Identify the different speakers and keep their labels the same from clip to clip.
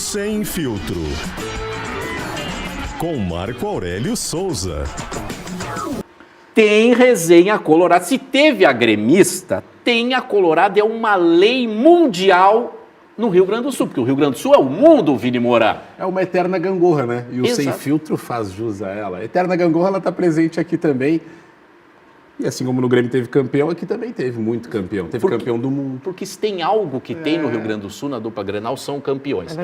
Speaker 1: Sem Filtro, com Marco Aurélio Souza.
Speaker 2: Tem resenha colorada. Se teve a gremista, tem a colorada. É uma lei mundial no Rio Grande do Sul, porque o Rio Grande do Sul é o mundo, Vini Moura.
Speaker 3: É uma eterna gangorra, né? E o
Speaker 2: Exato.
Speaker 3: Sem Filtro faz jus a ela. A eterna gangorra, ela está presente aqui também. E assim como no Grêmio teve campeão, aqui também teve muito campeão. Teve campeão do mundo.
Speaker 2: Porque se tem algo que tem no Rio Grande do Sul, na dupla Grenal, são campeões.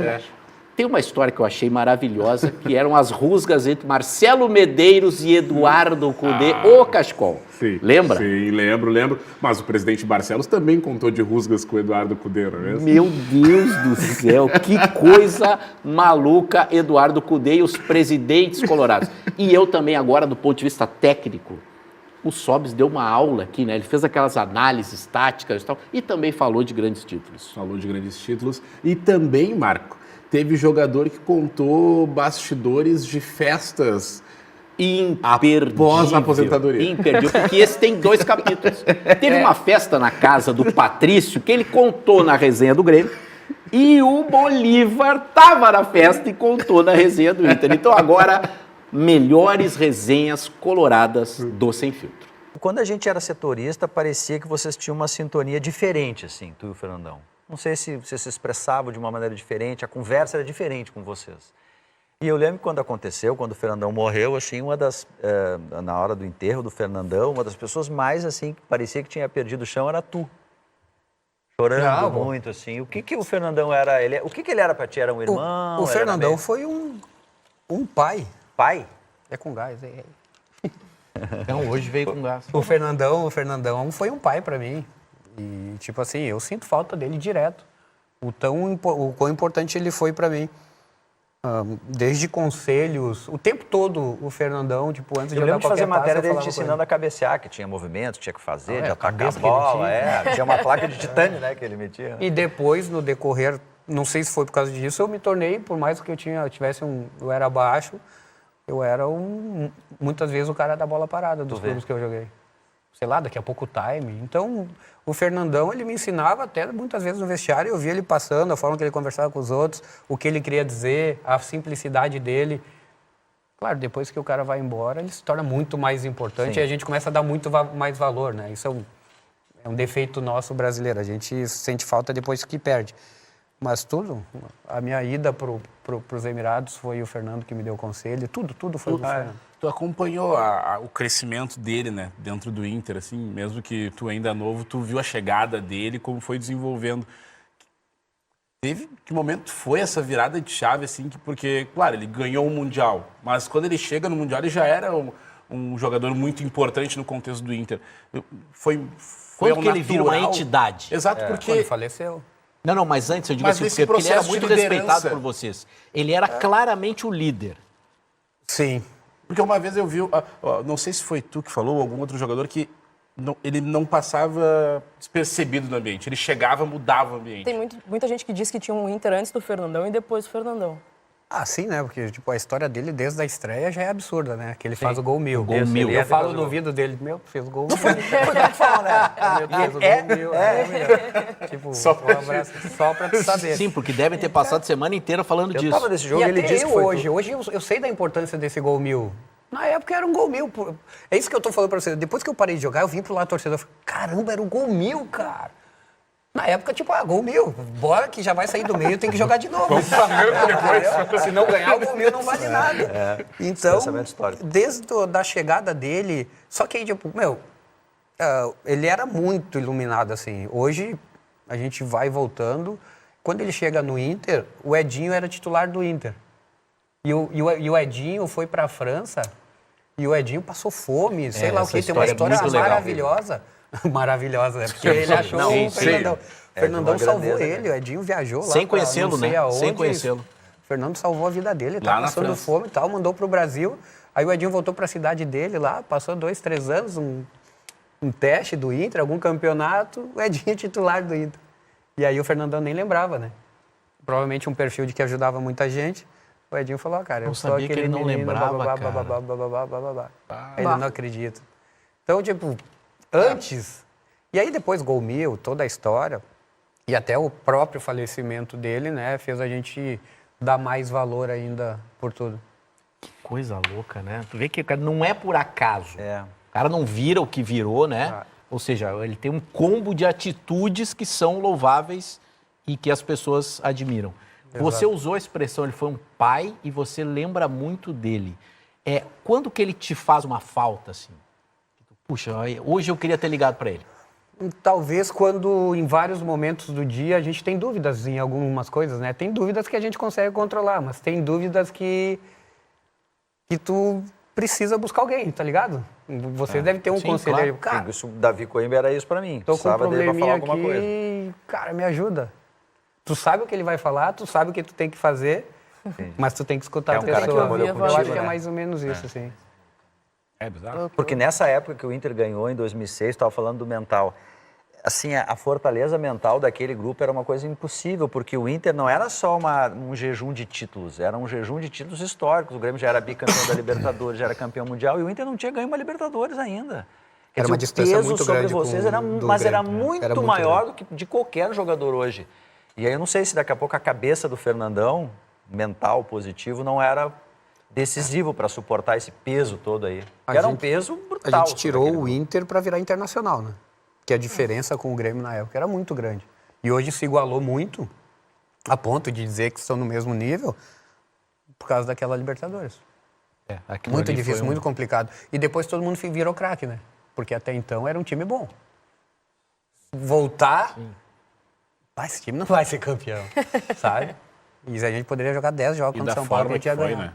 Speaker 2: Tem uma história que eu achei maravilhosa, que eram as rusgas entre Marcelo Medeiros e Eduardo Cudê, o Cascol.
Speaker 3: Sim,
Speaker 2: Lembra?
Speaker 3: Sim, lembro. Mas o presidente Barcelos também contou de rusgas com o Eduardo Cudê, não é mesmo?
Speaker 2: Meu Deus do céu, que coisa maluca, Eduardo Cudê e os presidentes colorados. E eu também agora, do ponto de vista técnico, o Sobis deu uma aula aqui, né? Ele fez aquelas análises táticas e tal, e também falou de grandes títulos.
Speaker 3: Falou de grandes títulos. E também, Marco, teve jogador que contou bastidores de festas após a aposentadoria.
Speaker 2: Imperdível, porque esse tem 2 capítulos. Teve uma festa na casa do Patrício que ele contou na resenha do Grêmio e o Bolívar estava na festa e contou na resenha do Inter. Então agora, melhores resenhas coloradas do Sem Filtro.
Speaker 4: Quando a gente era setorista, parecia que vocês tinham uma sintonia diferente, assim, tu e o Fernandão. Não sei se vocês se expressavam de uma maneira diferente, a conversa era diferente com vocês. E eu lembro que quando aconteceu, quando o Fernandão morreu, assim, na hora do enterro do Fernandão, uma das pessoas mais, assim, que parecia que tinha perdido o chão era tu. Chorando muito, assim. O que o Fernandão era? O que ele era pra ti? Era um irmão?
Speaker 5: O Fernandão foi um pai.
Speaker 4: Pai?
Speaker 5: É com gás.
Speaker 2: Então hoje veio com gás.
Speaker 5: O Fernandão foi um pai pra mim. E, tipo assim, eu sinto falta dele direto. O quão importante ele foi pra mim. Desde conselhos, o tempo todo o Fernandão, tipo, antes de
Speaker 4: eu
Speaker 5: eu dar
Speaker 4: lembro de fazer
Speaker 5: qualquer
Speaker 4: matéria
Speaker 5: passe, eu
Speaker 4: dele te
Speaker 5: falava com
Speaker 4: ensinando a cabecear, que tinha movimento, tinha que fazer, de
Speaker 5: a
Speaker 4: atacar a
Speaker 5: cabeça que ele
Speaker 4: bola,
Speaker 5: tinha.
Speaker 4: tinha uma placa de titânio, né, que ele metia. Né?
Speaker 5: E depois, no decorrer, não sei se foi por causa disso, eu me tornei, por mais que eu era baixo, eu era muitas vezes o cara da bola parada dos clubes que eu joguei. Sei lá, daqui a pouco o time. Então, o Fernandão, ele me ensinava até muitas vezes no vestiário, eu via ele passando, a forma que ele conversava com os outros, o que ele queria dizer, a simplicidade dele. Claro, depois que o cara vai embora, ele se torna muito mais importante. Sim. E a gente começa a dar muito mais valor, né? Isso é um defeito nosso brasileiro, a gente sente falta depois que perde. Mas tudo, a minha ida para os Emirados foi o Fernando que me deu conselho, tudo foi o Fernando.
Speaker 3: Tu acompanhou o crescimento dele, né, dentro do Inter, assim, mesmo que tu ainda novo, tu viu a chegada dele, como foi desenvolvendo. Que momento foi essa virada de chave, assim, porque, claro, ele ganhou o Mundial, mas quando ele chega no Mundial, ele já era um jogador muito importante no contexto do Inter.
Speaker 2: Quando que ele vira uma entidade?
Speaker 3: Exato, porque...
Speaker 5: Quando ele faleceu.
Speaker 2: Não, mas antes eu digo assim, porque ele era muito respeitado por vocês. Ele era claramente o líder.
Speaker 5: Sim.
Speaker 3: Porque uma vez eu vi, não sei se foi tu que falou, ou algum outro jogador, que ele não passava despercebido no ambiente. Ele chegava, mudava o ambiente.
Speaker 6: Tem muita gente que diz que tinha um Inter antes do Fernandão e depois do Fernandão.
Speaker 5: Ah, sim, né? Porque tipo, a história dele desde a estreia já é absurda, né? Que ele faz o gol 1000.
Speaker 2: O gol 1000.
Speaker 5: Eu falo no ouvido dele, fez o gol 1000. Foi que falou, né? Fez o gol 1000. Tipo,
Speaker 3: só
Speaker 5: um abraço só pra tu saber.
Speaker 2: Sim, porque devem ter passado a semana inteira falando disso.
Speaker 4: Eu tava nesse jogo e ele disse que foi
Speaker 5: hoje eu sei da importância desse gol 1000. Na época era um gol 1000. É isso que eu tô falando pra você. Depois que eu parei de jogar, eu vim pro lado torcedor. Eu falei, caramba, era um gol 1000, cara. Na época, tipo, gol 1000. Bora que já vai sair do meio, tem que jogar de novo.
Speaker 3: Vamos pra depois.
Speaker 5: Se não ganhar, o gol 1000 não vale nada. Então, desde da chegada dele... Só que aí, tipo, ele era muito iluminado, assim. Hoje, a gente vai voltando. Quando ele chega no Inter, o Edinho era titular do Inter. E o Edinho foi pra França... E o Edinho passou fome, sei lá o que, tem uma história maravilhosa. Maravilhosa, né? Porque ele achou o Fernandão. O Fernandão salvou ele, o Edinho viajou lá.
Speaker 2: Sem conhecê-lo, né? Sem conhecê-lo.
Speaker 5: O Fernando salvou a vida dele, ele tava passando fome e tal, mandou pro Brasil. Aí o Edinho voltou pra cidade dele lá, passou 2, 3 anos, um teste do Inter, algum campeonato, o Edinho titular do Inter. E aí o Fernandão nem lembrava, né? Provavelmente um perfil de que ajudava muita gente. O Edinho falou, cara, eu sou aquele
Speaker 2: que ele não
Speaker 5: menino,
Speaker 2: lembrava,
Speaker 5: Ele não acredita. Então, tipo, antes... E aí depois gol 1000, toda a história, e até o próprio falecimento dele, né, fez a gente dar mais valor ainda por tudo.
Speaker 2: Coisa louca, né? Tu vê que o cara não é por acaso.
Speaker 4: É.
Speaker 2: O cara não vira o que virou, né?
Speaker 5: Ah.
Speaker 2: Ou seja, ele tem um combo de atitudes que são louváveis e que as pessoas admiram. Você usou a expressão, ele foi um pai e você lembra muito dele. Quando que ele te faz uma falta, assim? Puxa, hoje eu queria ter ligado para ele.
Speaker 5: Talvez quando em vários momentos do dia a gente tem dúvidas em algumas coisas, né? Tem dúvidas que a gente consegue controlar, mas tem dúvidas que tu precisa buscar alguém, tá ligado? Você deve ter um
Speaker 2: Sim,
Speaker 5: conselheiro.
Speaker 2: claro.
Speaker 5: Cara,
Speaker 4: Isso, Davi Coimbra era isso pra mim.
Speaker 5: tô com um
Speaker 4: Precisava dele pra falar
Speaker 5: probleminha
Speaker 4: alguma coisa.
Speaker 5: aqui, cara, me ajuda. Tu sabe o que ele vai falar, tu sabe o que tu tem que fazer, mas tu tem que escutar
Speaker 4: É
Speaker 5: a
Speaker 4: um cara que
Speaker 5: pessoa.
Speaker 4: trabalhou
Speaker 5: Eu
Speaker 6: contigo,
Speaker 5: acho que é
Speaker 4: né?
Speaker 5: mais ou menos isso, assim.
Speaker 3: É bizarro.
Speaker 4: Porque nessa época que o Inter ganhou, em 2006, estava falando do mental. Assim, a fortaleza mental daquele grupo era uma coisa impossível, porque o Inter não era só um jejum de títulos, era um jejum de títulos históricos. O Grêmio já era bicampeão da Libertadores, já era campeão mundial, e o Inter não tinha ganho uma Libertadores ainda. Quer
Speaker 5: Era uma
Speaker 4: dizer,
Speaker 5: distância
Speaker 4: o peso
Speaker 5: muito
Speaker 4: sobre
Speaker 5: grande
Speaker 4: vocês
Speaker 5: com
Speaker 4: era,
Speaker 5: do
Speaker 4: mas era
Speaker 5: Grêmio, né?
Speaker 4: muito
Speaker 5: Era muito
Speaker 4: maior
Speaker 5: grande.
Speaker 4: do que de qualquer jogador hoje. E aí eu não sei se daqui a pouco a cabeça do Fernandão, mental, positivo, não era decisivo para suportar esse peso todo aí. Era um peso brutal.
Speaker 5: A gente tirou
Speaker 4: sobre
Speaker 5: o
Speaker 4: aquele
Speaker 5: Inter para virar internacional, né? Que a diferença com o Grêmio na época era muito grande. E hoje se igualou muito, a ponto de dizer que estão no mesmo nível, por causa daquela Libertadores.
Speaker 2: Aquilo
Speaker 5: Muito
Speaker 2: ali
Speaker 5: difícil,
Speaker 2: foi
Speaker 5: muito complicado. E depois todo mundo virou craque, né? Porque até então era um time bom. Voltar, esse time não vai ser campeão, sabe? E a gente poderia jogar 10 jogos
Speaker 3: E
Speaker 5: contra o
Speaker 3: da
Speaker 5: São Paulo que a
Speaker 3: forma
Speaker 5: gente ia
Speaker 3: que foi,
Speaker 5: ganhar.
Speaker 3: né?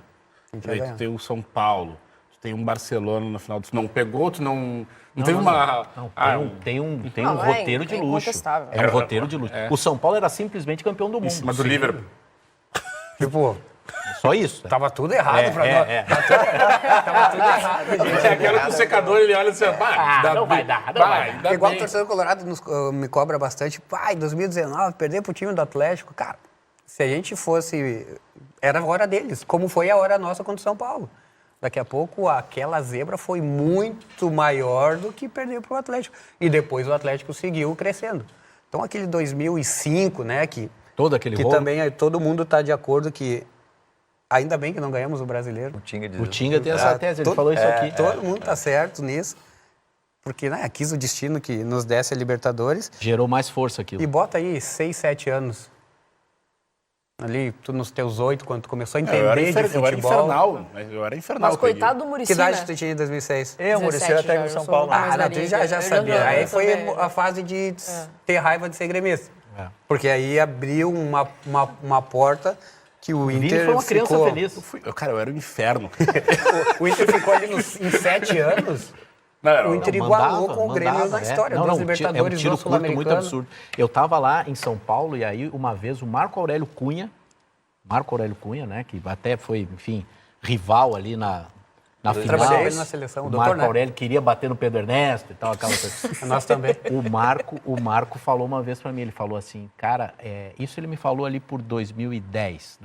Speaker 5: A gente ia
Speaker 3: Daí
Speaker 5: ganhar.
Speaker 3: tu tem o São Paulo, tu tem um Barcelona no final. Tu não pegou, tu não teve uma...
Speaker 2: Não, tem um
Speaker 6: Não,
Speaker 2: roteiro de
Speaker 6: é
Speaker 2: luxo.
Speaker 6: incontestável.
Speaker 2: É um roteiro de luxo. O São Paulo era simplesmente campeão do mundo.
Speaker 3: Em cima do Liverpool.
Speaker 5: Tipo,
Speaker 2: Só isso.
Speaker 5: tava tudo errado pra nós.
Speaker 2: é.
Speaker 5: Tava tudo errado, gente.
Speaker 3: É aquela que o secador, ele olha assim,
Speaker 2: não vai dar, não vai dar.
Speaker 5: Igual o torcedor colorado me cobra bastante. Pai, 2019, perder pro time do Atlético. Cara, se a gente fosse... Era a hora deles, como foi a hora nossa contra o São Paulo. Daqui a pouco, aquela zebra foi muito maior do que perder pro Atlético. E depois o Atlético seguiu crescendo. Então, aquele 2005, né, que
Speaker 2: Todo aquele rolo.
Speaker 5: também todo mundo está de acordo que... Ainda bem que não ganhamos o Brasileiro.
Speaker 4: O Tinga diz
Speaker 2: O
Speaker 4: isso.
Speaker 2: Tinga tem essa tese, ele falou isso aqui.
Speaker 5: Todo mundo tá certo nisso. Porque, né, quis o destino que nos desse a Libertadores.
Speaker 2: Gerou mais força aquilo.
Speaker 5: E bota aí 6, 7 anos. Ali, tu nos teus 8, quando tu começou a entender
Speaker 3: Eu era,
Speaker 5: de futebol.
Speaker 3: eu era infernal.
Speaker 6: Mas coitado do Muricy,
Speaker 5: Que idade
Speaker 6: né?
Speaker 5: tu tinha em 2006?
Speaker 4: Eu, Muricy,
Speaker 6: 17
Speaker 4: até
Speaker 6: já,
Speaker 4: no
Speaker 6: eu
Speaker 4: São
Speaker 6: sou
Speaker 4: Paulo.
Speaker 6: mais
Speaker 5: Ah, não, tu
Speaker 6: velhinha.
Speaker 5: já
Speaker 6: Eu
Speaker 5: sabia.
Speaker 6: já-
Speaker 5: Aí
Speaker 6: eu
Speaker 5: foi
Speaker 6: também.
Speaker 5: a fase de ter raiva de ser gremista.
Speaker 2: É.
Speaker 5: Porque aí abriu uma porta que o
Speaker 2: Vini
Speaker 5: Inter
Speaker 2: foi uma criança
Speaker 5: ficou...
Speaker 2: feliz.
Speaker 3: Cara, eu era um inferno.
Speaker 5: O Inter ficou ali em 7 anos.
Speaker 3: Não,
Speaker 5: O Inter igualou com o Grêmio na história, duas Libertadores,
Speaker 2: é um tiro
Speaker 5: duas
Speaker 2: curto muito
Speaker 5: Sul-Americana.
Speaker 2: absurdo. Eu tava lá em São Paulo e aí uma vez o Marco Aurélio Cunha, né, que até foi, enfim, rival ali na final.
Speaker 5: Trabalhei com ele na seleção, o
Speaker 2: O
Speaker 5: doutor,
Speaker 2: Marco
Speaker 5: né?
Speaker 2: Aurélio queria bater no Pedro Ernesto e tal, aquela coisa.
Speaker 5: Nós também.
Speaker 2: O Marco falou uma vez pra mim, ele falou assim, cara, isso ele me falou ali por 2010,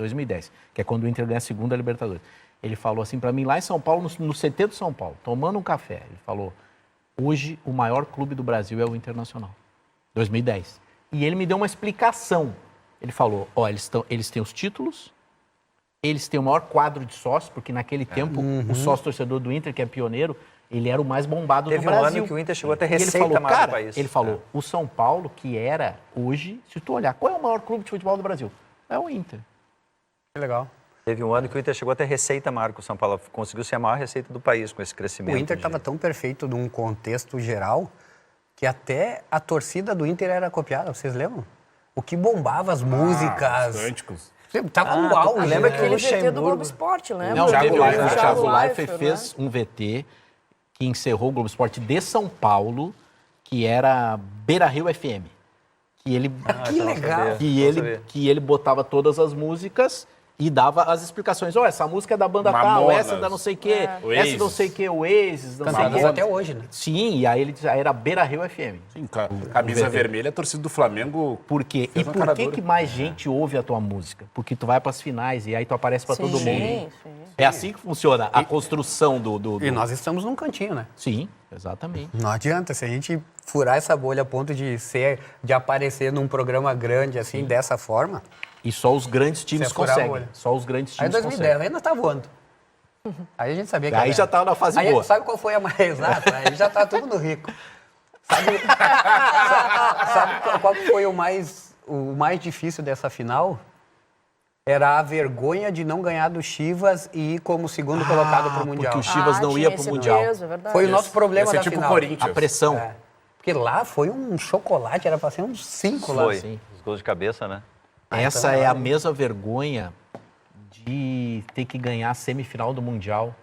Speaker 2: que é quando o Inter ganha a segunda Libertadores. Ele falou assim pra mim, lá em São Paulo, no CT do São Paulo, tomando um café, ele falou, hoje o maior clube do Brasil é o Internacional, 2010. E ele me deu uma explicação. Ele falou, eles têm os títulos, eles têm o maior quadro de sócios, porque naquele tempo o sócio torcedor do Inter, que é pioneiro, ele era o mais bombado
Speaker 4: Teve
Speaker 2: do
Speaker 4: um
Speaker 2: Brasil.
Speaker 4: ano que o Inter chegou a ter
Speaker 2: E ele
Speaker 4: receita
Speaker 2: falou,
Speaker 4: maior do
Speaker 2: cara,
Speaker 4: país.
Speaker 2: ele falou, o São Paulo, que era hoje, se tu olhar, qual é o maior clube de futebol do Brasil? É o Inter.
Speaker 5: Que legal.
Speaker 4: Teve um ano que o Inter chegou a ter receita maior que o São Paulo. Conseguiu ser a maior receita do país com esse crescimento.
Speaker 5: O Inter estava tão perfeito num contexto geral que até a torcida do Inter era copiada, vocês lembram? O que bombava as músicas.
Speaker 3: cânticos.
Speaker 5: Tava no auge.
Speaker 4: lembra
Speaker 5: né?
Speaker 4: que
Speaker 6: Aquele
Speaker 4: o
Speaker 6: VT do
Speaker 4: Luxemburgo-
Speaker 6: Globo Esporte, lembra?
Speaker 2: Não,
Speaker 3: Thiago
Speaker 2: teve
Speaker 3: Leifert.
Speaker 2: o Thiago Leifert
Speaker 6: Leifert,
Speaker 2: fez um VT que encerrou o Globo Esporte de São Paulo, que era Beira Rio FM. Que ele,
Speaker 5: Que legal.
Speaker 2: que ele botava todas as músicas e dava as explicações. Essa música é da banda tal,
Speaker 3: Mamonas.
Speaker 2: essa é da não sei o quê,
Speaker 3: Oasis.
Speaker 2: essa não sei o quê, Oasis, não sei o
Speaker 5: Cantamos
Speaker 2: quê.
Speaker 5: até hoje, né?
Speaker 2: Sim, e aí ele dizia, era Beira Rio FM.
Speaker 3: Sim, camisa vermelha, a torcida do Flamengo...
Speaker 2: Por quê? E
Speaker 3: Fez uma
Speaker 2: por
Speaker 3: cara
Speaker 2: que,
Speaker 3: dura.
Speaker 2: que mais gente ouve a tua música? Porque tu vai pras finais e aí tu aparece pra todo mundo.
Speaker 6: Sim.
Speaker 2: É assim que funciona a construção do...
Speaker 5: E nós estamos num cantinho, né?
Speaker 2: Sim, exatamente.
Speaker 5: Não adianta, se a gente furar essa bolha a ponto de aparecer num programa grande assim, dessa forma,
Speaker 2: E só os grandes times
Speaker 5: Você ia furar a
Speaker 2: conseguem.
Speaker 5: bolha.
Speaker 2: Só os grandes
Speaker 5: Aí
Speaker 2: times
Speaker 5: 2010, ainda tá voando. Aí a gente sabia que
Speaker 2: Aí
Speaker 5: era.
Speaker 2: já tava na fase
Speaker 5: Aí,
Speaker 2: boa.
Speaker 5: sabe qual foi a mais exata? Aí já tá tudo no rico. Sabe qual que foi o mais difícil dessa final? Era a vergonha de não ganhar do Chivas e ir como segundo colocado pro Mundial.
Speaker 2: Porque o Chivas não
Speaker 6: tinha
Speaker 2: ia pro
Speaker 6: esse
Speaker 2: Mundial.
Speaker 6: peso, é verdade.
Speaker 5: Foi o nosso problema
Speaker 3: Ia ser
Speaker 5: da
Speaker 3: tipo
Speaker 5: final.
Speaker 3: Corinthians.
Speaker 2: A pressão.
Speaker 5: É. Porque lá foi um chocolate, era pra ser uns 5 lá.
Speaker 4: Foi.
Speaker 5: Assim.
Speaker 4: Os gols de cabeça, né?
Speaker 2: Essa é a mesma vergonha de ter que ganhar a semifinal do Mundial.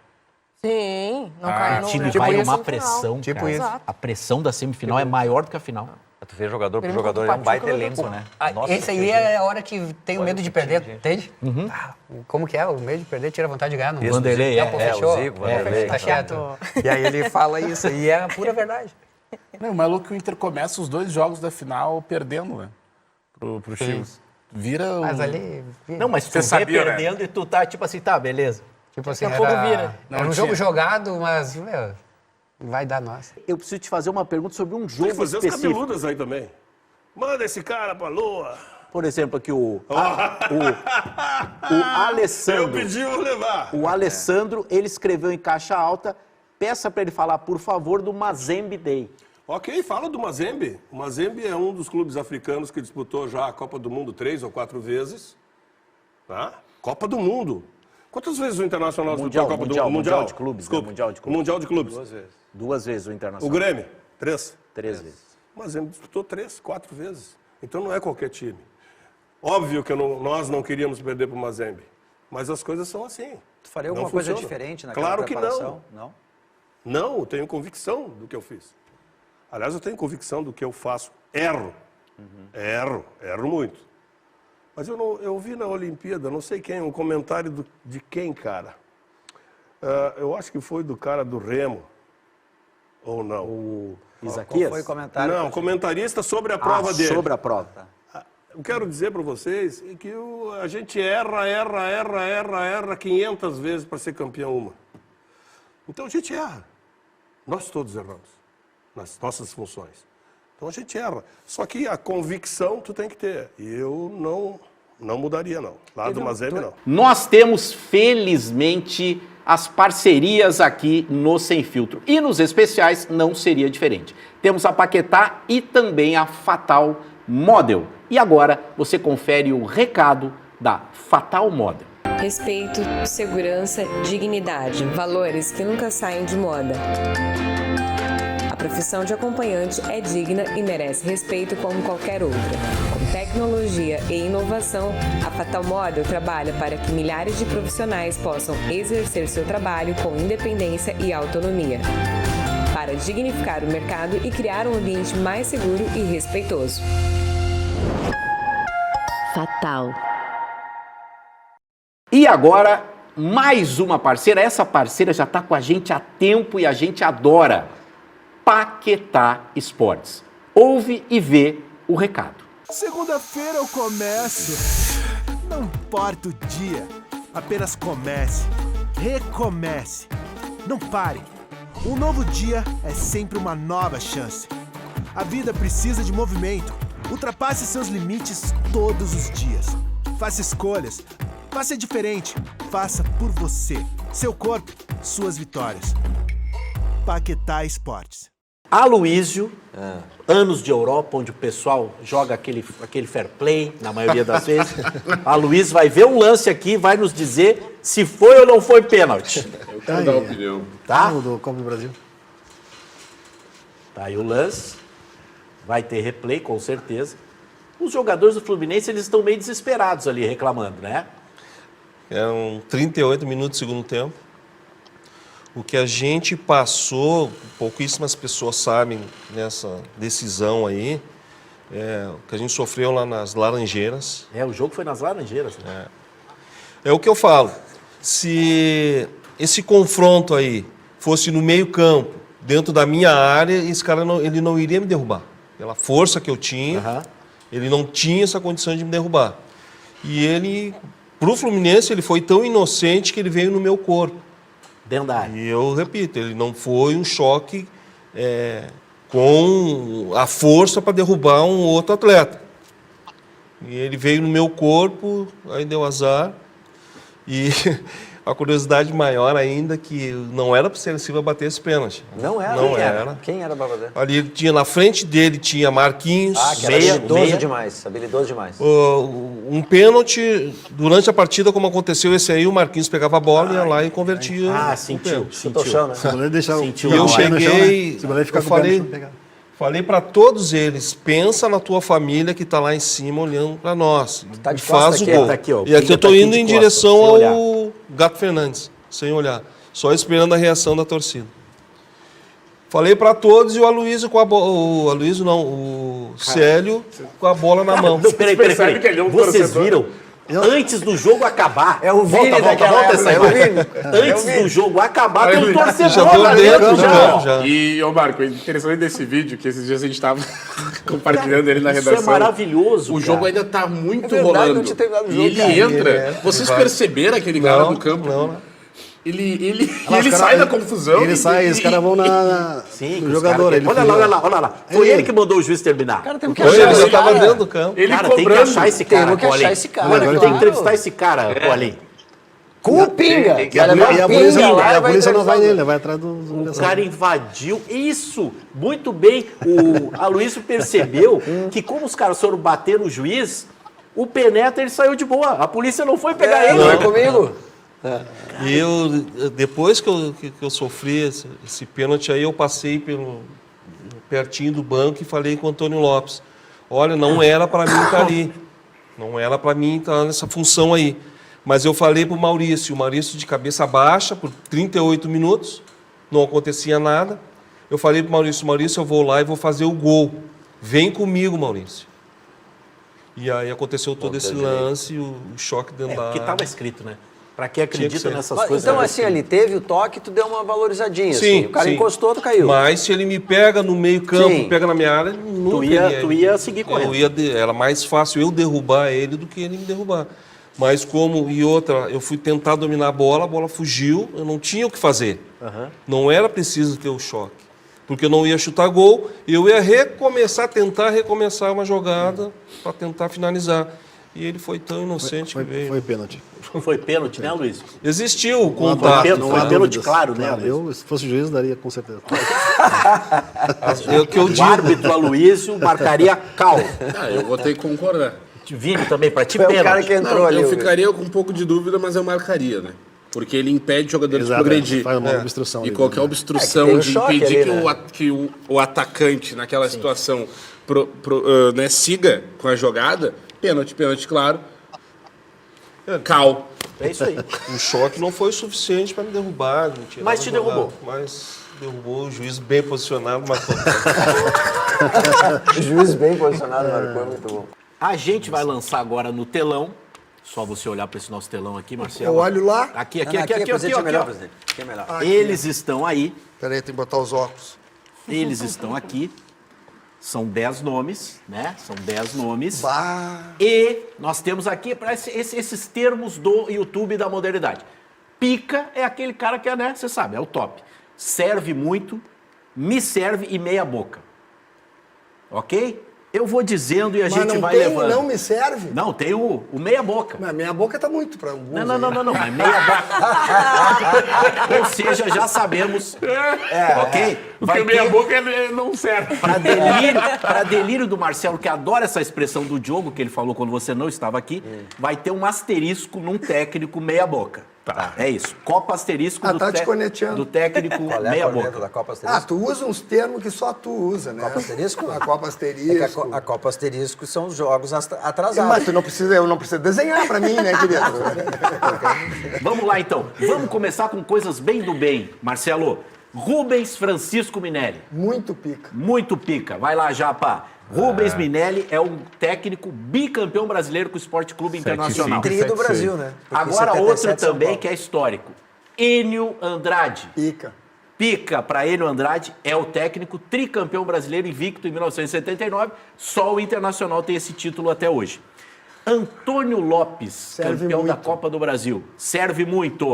Speaker 6: Sim, não cai no...
Speaker 2: O time
Speaker 6: tipo
Speaker 2: vai
Speaker 6: isso
Speaker 2: numa
Speaker 6: no final.
Speaker 2: pressão,
Speaker 5: Tipo
Speaker 2: cara.
Speaker 5: isso.
Speaker 6: Exato.
Speaker 2: A pressão da semifinal é maior do que a final.
Speaker 4: Tu vê jogador por
Speaker 6: Grêmio
Speaker 4: jogador,
Speaker 6: contra
Speaker 4: é um
Speaker 6: o
Speaker 4: baita
Speaker 6: Pachuca,
Speaker 4: elenco, né? Nossa,
Speaker 5: Esse aí
Speaker 4: que
Speaker 5: é a hora que tenho
Speaker 4: Olha
Speaker 5: medo
Speaker 4: o
Speaker 5: de
Speaker 4: que
Speaker 5: perder,
Speaker 4: tinha,
Speaker 5: entende? Ah, como que é? O medo de perder tira vontade de ganhar. Não.
Speaker 4: Isso,
Speaker 2: Vanderlei,
Speaker 5: Tempo
Speaker 4: é,
Speaker 5: fechou.
Speaker 4: o Zico, Vanderlei,
Speaker 5: Tá quieto. E aí ele fala isso, e é a pura verdade.
Speaker 3: Não, o maluco que o Inter começa os 2 jogos da final perdendo, né? Pro Chivas. Vira
Speaker 5: Mas
Speaker 3: um...
Speaker 5: ali...
Speaker 2: Não, mas tu
Speaker 3: Você
Speaker 2: vê
Speaker 3: sabia, né?
Speaker 2: perdendo e tu tá tipo assim, tá, beleza.
Speaker 5: Tipo assim,
Speaker 6: Daqui a pouco vira.
Speaker 5: era
Speaker 3: Não
Speaker 5: um
Speaker 3: tinha.
Speaker 5: jogo jogado, mas, meu, vai dar nós.
Speaker 2: Eu preciso te fazer uma pergunta sobre um
Speaker 7: Tem
Speaker 2: jogo
Speaker 7: que fazer os
Speaker 2: específico.
Speaker 7: cabeludos aí também. Manda esse cara pra lua.
Speaker 2: Por exemplo, aqui o
Speaker 7: Eu
Speaker 2: Alessandro.
Speaker 7: pedi, vou levar.
Speaker 2: O Alessandro, ele escreveu em caixa alta, peça para ele falar, por favor, do Mazembe Day.
Speaker 7: Ok, fala do Mazembe. O Mazembe é um dos clubes africanos que disputou já a Copa do Mundo 3 ou 4 vezes. Tá? Copa do Mundo. Quantas vezes o Internacional disputou a Copa do Mundo?
Speaker 2: Mundial de clubes,
Speaker 7: Desculpa.
Speaker 2: né? Mundial de clubes.
Speaker 7: Mundial de clubes.
Speaker 2: 2 vezes o
Speaker 7: O
Speaker 2: Internacional.
Speaker 7: Grêmio, 3.
Speaker 2: 3 vezes.
Speaker 7: O Mazembe disputou 3, 4 vezes. Então não é qualquer time. Óbvio que nós não queríamos perder para o Mazembe. Mas as coisas são assim.
Speaker 4: Tu faria
Speaker 7: Não
Speaker 4: alguma coisa
Speaker 7: funciona.
Speaker 4: diferente naquela
Speaker 7: Claro que
Speaker 4: preparação? Não.
Speaker 7: Não, eu tenho convicção do que eu fiz. Aliás, eu tenho convicção do que eu faço. Erro. Erro muito. Mas eu vi na Olimpíada, não sei quem, um comentário de quem, cara? Eu acho que foi do cara do Remo. Ou não?
Speaker 2: O
Speaker 4: Qual
Speaker 2: Isaquias?
Speaker 4: foi o comentário?
Speaker 7: Não, comentarista sobre a prova dele.
Speaker 2: Sobre a prova.
Speaker 7: Eu quero dizer para vocês que a gente erra 500 vezes para ser campeão uma. Então a gente erra. Nós todos erramos nas nossas funções. Então a gente erra. Só que a convicção tu tem que ter. E eu não mudaria, não. Lá do Mazembe, não.
Speaker 2: Nós temos, felizmente, as parcerias aqui no Sem Filtro. E nos especiais não seria diferente. Temos a Paquetá e também a Fatal Model. E agora você confere o recado da Fatal Model.
Speaker 8: Respeito, segurança, dignidade, valores que nunca saem de moda. A profissão de acompanhante é digna e merece respeito como qualquer outra. Com tecnologia e inovação, a Fatal Model trabalha para que milhares de profissionais possam exercer seu trabalho com independência e autonomia, para dignificar o mercado e criar um ambiente mais seguro e respeitoso.
Speaker 9: Fatal.
Speaker 2: E agora, mais uma parceira. Essa parceira já está com a gente há tempo e a gente adora. Paquetá Esportes. Ouve e vê o recado.
Speaker 10: Segunda-feira eu começo. Não importa o dia, apenas comece. Recomece. Não pare. Um novo dia é sempre uma nova chance. A vida precisa de movimento. Ultrapasse seus limites todos os dias. Faça escolhas. Faça diferente. Faça por você. Seu corpo, suas vitórias. Paquetá Esportes.
Speaker 2: Aloísio, anos de Europa, onde o pessoal joga aquele fair play, na maioria das vezes. Aloísio vai ver um lance aqui e vai nos dizer se foi ou não foi pênalti.
Speaker 3: Eu quero dar opinião.
Speaker 2: Tá?
Speaker 5: Do Copa do Brasil.
Speaker 2: Tá aí o lance. Vai ter replay, com certeza. Os jogadores do Fluminense, eles estão meio desesperados ali, reclamando, né?
Speaker 11: Eram 38 minutos do segundo tempo. O que a gente passou, pouquíssimas pessoas sabem nessa decisão aí, o que a gente sofreu lá nas Laranjeiras.
Speaker 2: O jogo foi nas Laranjeiras. Né?
Speaker 11: É o que eu falo. Se esse confronto aí fosse no meio campo, dentro da minha área, esse cara ele não iria me derrubar. Pela força que eu tinha, ele não tinha essa condição de me derrubar. E ele, pro Fluminense, ele foi tão inocente que ele veio no meu corpo.
Speaker 2: Dentro da área.
Speaker 11: E eu repito, ele não foi um choque com a força para derrubar um outro atleta. E ele veio no meu corpo, aí deu azar. E a curiosidade maior ainda que não era para o Ciro Silva bater esse pênalti.
Speaker 4: Não era?
Speaker 11: Não era.
Speaker 4: Quem era para bater?
Speaker 11: Ali ele tinha, na frente dele tinha Marquinhos.
Speaker 4: Que era habilidoso demais, habilidoso demais.
Speaker 11: Um pênalti, durante a partida, como aconteceu esse aí, o Marquinhos pegava a bola, ia lá e convertia.
Speaker 2: Sentiu.
Speaker 4: Chutou o chão, né?
Speaker 11: E eu cheguei, falei para todos eles, pensa na tua família que está lá em cima olhando para nós.
Speaker 4: Tá de
Speaker 11: e faz
Speaker 4: costa
Speaker 11: o
Speaker 4: aqui,
Speaker 11: gol.
Speaker 2: tá aqui, ó.
Speaker 11: E aqui eu estou
Speaker 2: Tá aqui
Speaker 11: indo
Speaker 2: de
Speaker 11: em
Speaker 2: costa,
Speaker 11: direção
Speaker 2: sem olhar.
Speaker 11: ao Gato Fernandes, sem olhar. Só esperando a reação da torcida. Falei para todos e o Aloysio com a bola. O Aloysio não, o Célio com a bola na mão.
Speaker 2: Não, peraí. Vocês viram? Antes do jogo acabar.
Speaker 4: É o Vini
Speaker 2: volta essa imagem. Antes do jogo acabar, tem um torcedor lá dentro já.
Speaker 3: E, ô Marco, interessante desse vídeo, que esses dias a gente tava compartilhando ele na redação.
Speaker 2: Isso é maravilhoso,
Speaker 3: O jogo ainda tá muito
Speaker 4: verdade,
Speaker 3: rolando.
Speaker 4: não tinha terminado o
Speaker 3: E
Speaker 4: jogo,
Speaker 3: ele
Speaker 4: cara.
Speaker 3: entra. Vocês perceberam aquele cara no campo?
Speaker 11: Não.
Speaker 3: Ele sai da confusão.
Speaker 9: Ele sai, os caras vão
Speaker 2: Sim,
Speaker 9: no jogador.
Speaker 2: Olha lá. Foi ele que mandou o juiz terminar.
Speaker 4: Cara, tem que
Speaker 11: Ele
Speaker 4: achar
Speaker 11: já
Speaker 4: esse
Speaker 11: estava
Speaker 4: cara.
Speaker 11: dentro do campo.
Speaker 3: Ele
Speaker 2: Cara, tem que
Speaker 3: cobrando.
Speaker 2: achar esse cara,
Speaker 4: Temos que
Speaker 2: Paulinho.
Speaker 4: achar esse cara,
Speaker 2: Olha,
Speaker 4: claro.
Speaker 2: tem que entrevistar esse cara, Paulinho.
Speaker 4: Com o Pinga.
Speaker 9: E a polícia não vai nele, vai atrás do
Speaker 2: O cara invadiu. Isso, muito bem. O Aloysio percebeu que como os caras foram bater no juiz, o Penetra ele saiu de boa. A polícia não foi pegar ele.
Speaker 4: Não é comigo.
Speaker 11: E eu, depois que eu sofri esse pênalti aí, eu passei pertinho do banco e falei com o Antônio Lopes. Olha, não era para mim estar ali. Não era para mim estar nessa função aí. Mas eu falei para o Maurício de cabeça baixa, por 38 minutos, não acontecia nada. Eu falei para o Maurício, eu vou lá e vou fazer o gol. Vem comigo, Maurício. E aí aconteceu todo esse lance, o choque dentro da
Speaker 2: Porque
Speaker 11: área.
Speaker 2: estava escrito, né? Para quem acredita
Speaker 11: ser.
Speaker 2: nessas
Speaker 4: Mas,
Speaker 2: coisas.
Speaker 4: então, assim, ali teve o toque, tu deu uma valorizadinha.
Speaker 11: Sim,
Speaker 4: assim. O cara
Speaker 11: sim.
Speaker 4: encostou, tu caiu.
Speaker 11: Mas se ele me pega no meio campo,
Speaker 4: Sim.
Speaker 11: pega na minha área,
Speaker 2: Tu ia seguir correndo.
Speaker 11: Era mais fácil eu derrubar ele do que ele me derrubar. Mas eu fui tentar dominar a bola fugiu, eu não tinha o que fazer. Não era preciso ter o choque. Porque eu não ia chutar gol, eu ia tentar recomeçar uma jogada para tentar finalizar. E ele foi tão inocente que veio.
Speaker 9: Foi pênalti.
Speaker 2: Foi pênalti, né, Luiz?
Speaker 11: Existiu o
Speaker 2: Foi
Speaker 11: contato.
Speaker 2: pênalti, claro, né, Luiz?
Speaker 9: Eu, se fosse juiz, daria com certeza.
Speaker 2: O árbitro Aloysio marcaria cal.
Speaker 3: Eu vou ter que concordar.
Speaker 2: Vini também, para ti,
Speaker 4: Foi o cara
Speaker 2: pênalti.
Speaker 4: que entrou ali.
Speaker 3: Eu ficaria com um pouco de dúvida, mas eu marcaria, né? Porque ele impede jogadores de
Speaker 9: Exato,
Speaker 3: progredir.
Speaker 9: faz uma obstrução
Speaker 3: E
Speaker 9: ali,
Speaker 3: qualquer
Speaker 9: né?
Speaker 3: obstrução
Speaker 4: tem o
Speaker 3: de
Speaker 4: choque
Speaker 3: impedir
Speaker 4: ali,
Speaker 3: que o atacante, naquela situação, né, siga com a jogada, pênalti, claro. Cal.
Speaker 2: É isso aí.
Speaker 11: O choque não foi o suficiente para me derrubar. Me tirar
Speaker 2: Mas
Speaker 11: da
Speaker 2: te
Speaker 11: jogada.
Speaker 2: derrubou.
Speaker 11: Mas derrubou, o juiz bem posicionado, matou.
Speaker 4: O juiz bem posicionado, marcou, muito bom.
Speaker 2: A gente vai lançar agora no telão. Só você olhar para esse nosso telão aqui, Marcelo.
Speaker 12: Eu olho lá.
Speaker 2: Aqui,
Speaker 4: presidente,
Speaker 2: ó.
Speaker 4: é melhor, presidente. Aqui é melhor.
Speaker 2: Eles estão aí.
Speaker 12: Peraí, tem que botar os óculos.
Speaker 2: Eles estão aqui. São 10 nomes, né? São 10 nomes.
Speaker 12: Bah.
Speaker 2: E nós temos aqui para esses termos do YouTube da modernidade. Pica é aquele cara que é, né? Você sabe, é o top. Serve muito, me serve e meia boca. Ok? Eu vou dizendo e a gente vai levando.
Speaker 12: Não me serve?
Speaker 2: Não, tem o meia boca.
Speaker 12: Mas minha boca tá muito pra alguns.
Speaker 2: Não, mas meia boca. Ou seja, já sabemos. Ok?
Speaker 3: Porque meia boca não serve.
Speaker 2: Para delírio do Marcelo, que adora essa expressão do Diogo, que ele falou quando você não estava aqui, vai ter um asterisco num técnico meia boca. Tá. É isso. Copa asterisco do técnico
Speaker 4: Qual é
Speaker 2: meia
Speaker 4: a corneta
Speaker 2: boca.
Speaker 4: da Copa Asterisco?
Speaker 12: Tu usa uns termos que só tu usa, né?
Speaker 4: Copa Asterisco?
Speaker 12: A Copa Asterisco.
Speaker 4: A Copa Asterisco são os jogos atrasados.
Speaker 12: Mas eu não preciso desenhar pra mim, né, querido?
Speaker 2: Vamos lá, então. Vamos começar com coisas bem do bem. Marcelo, Rubens Francisco Minelli.
Speaker 12: Muito pica.
Speaker 2: Muito pica. Vai lá, Japa. Rubens Minelli é um técnico bicampeão brasileiro com o Esporte Clube Internacional.
Speaker 4: Tri do Brasil, né? Porque
Speaker 2: Agora
Speaker 4: 77
Speaker 2: outro
Speaker 4: São
Speaker 2: também
Speaker 4: Paulo.
Speaker 2: que é histórico. Enio Andrade.
Speaker 12: Pica.
Speaker 2: Pica para Enio Andrade é o técnico tricampeão brasileiro invicto em 1979. Só o Internacional tem esse título até hoje. Antônio Lopes,
Speaker 12: Serve
Speaker 2: campeão da
Speaker 12: muito.
Speaker 2: Copa do Brasil. Serve muito.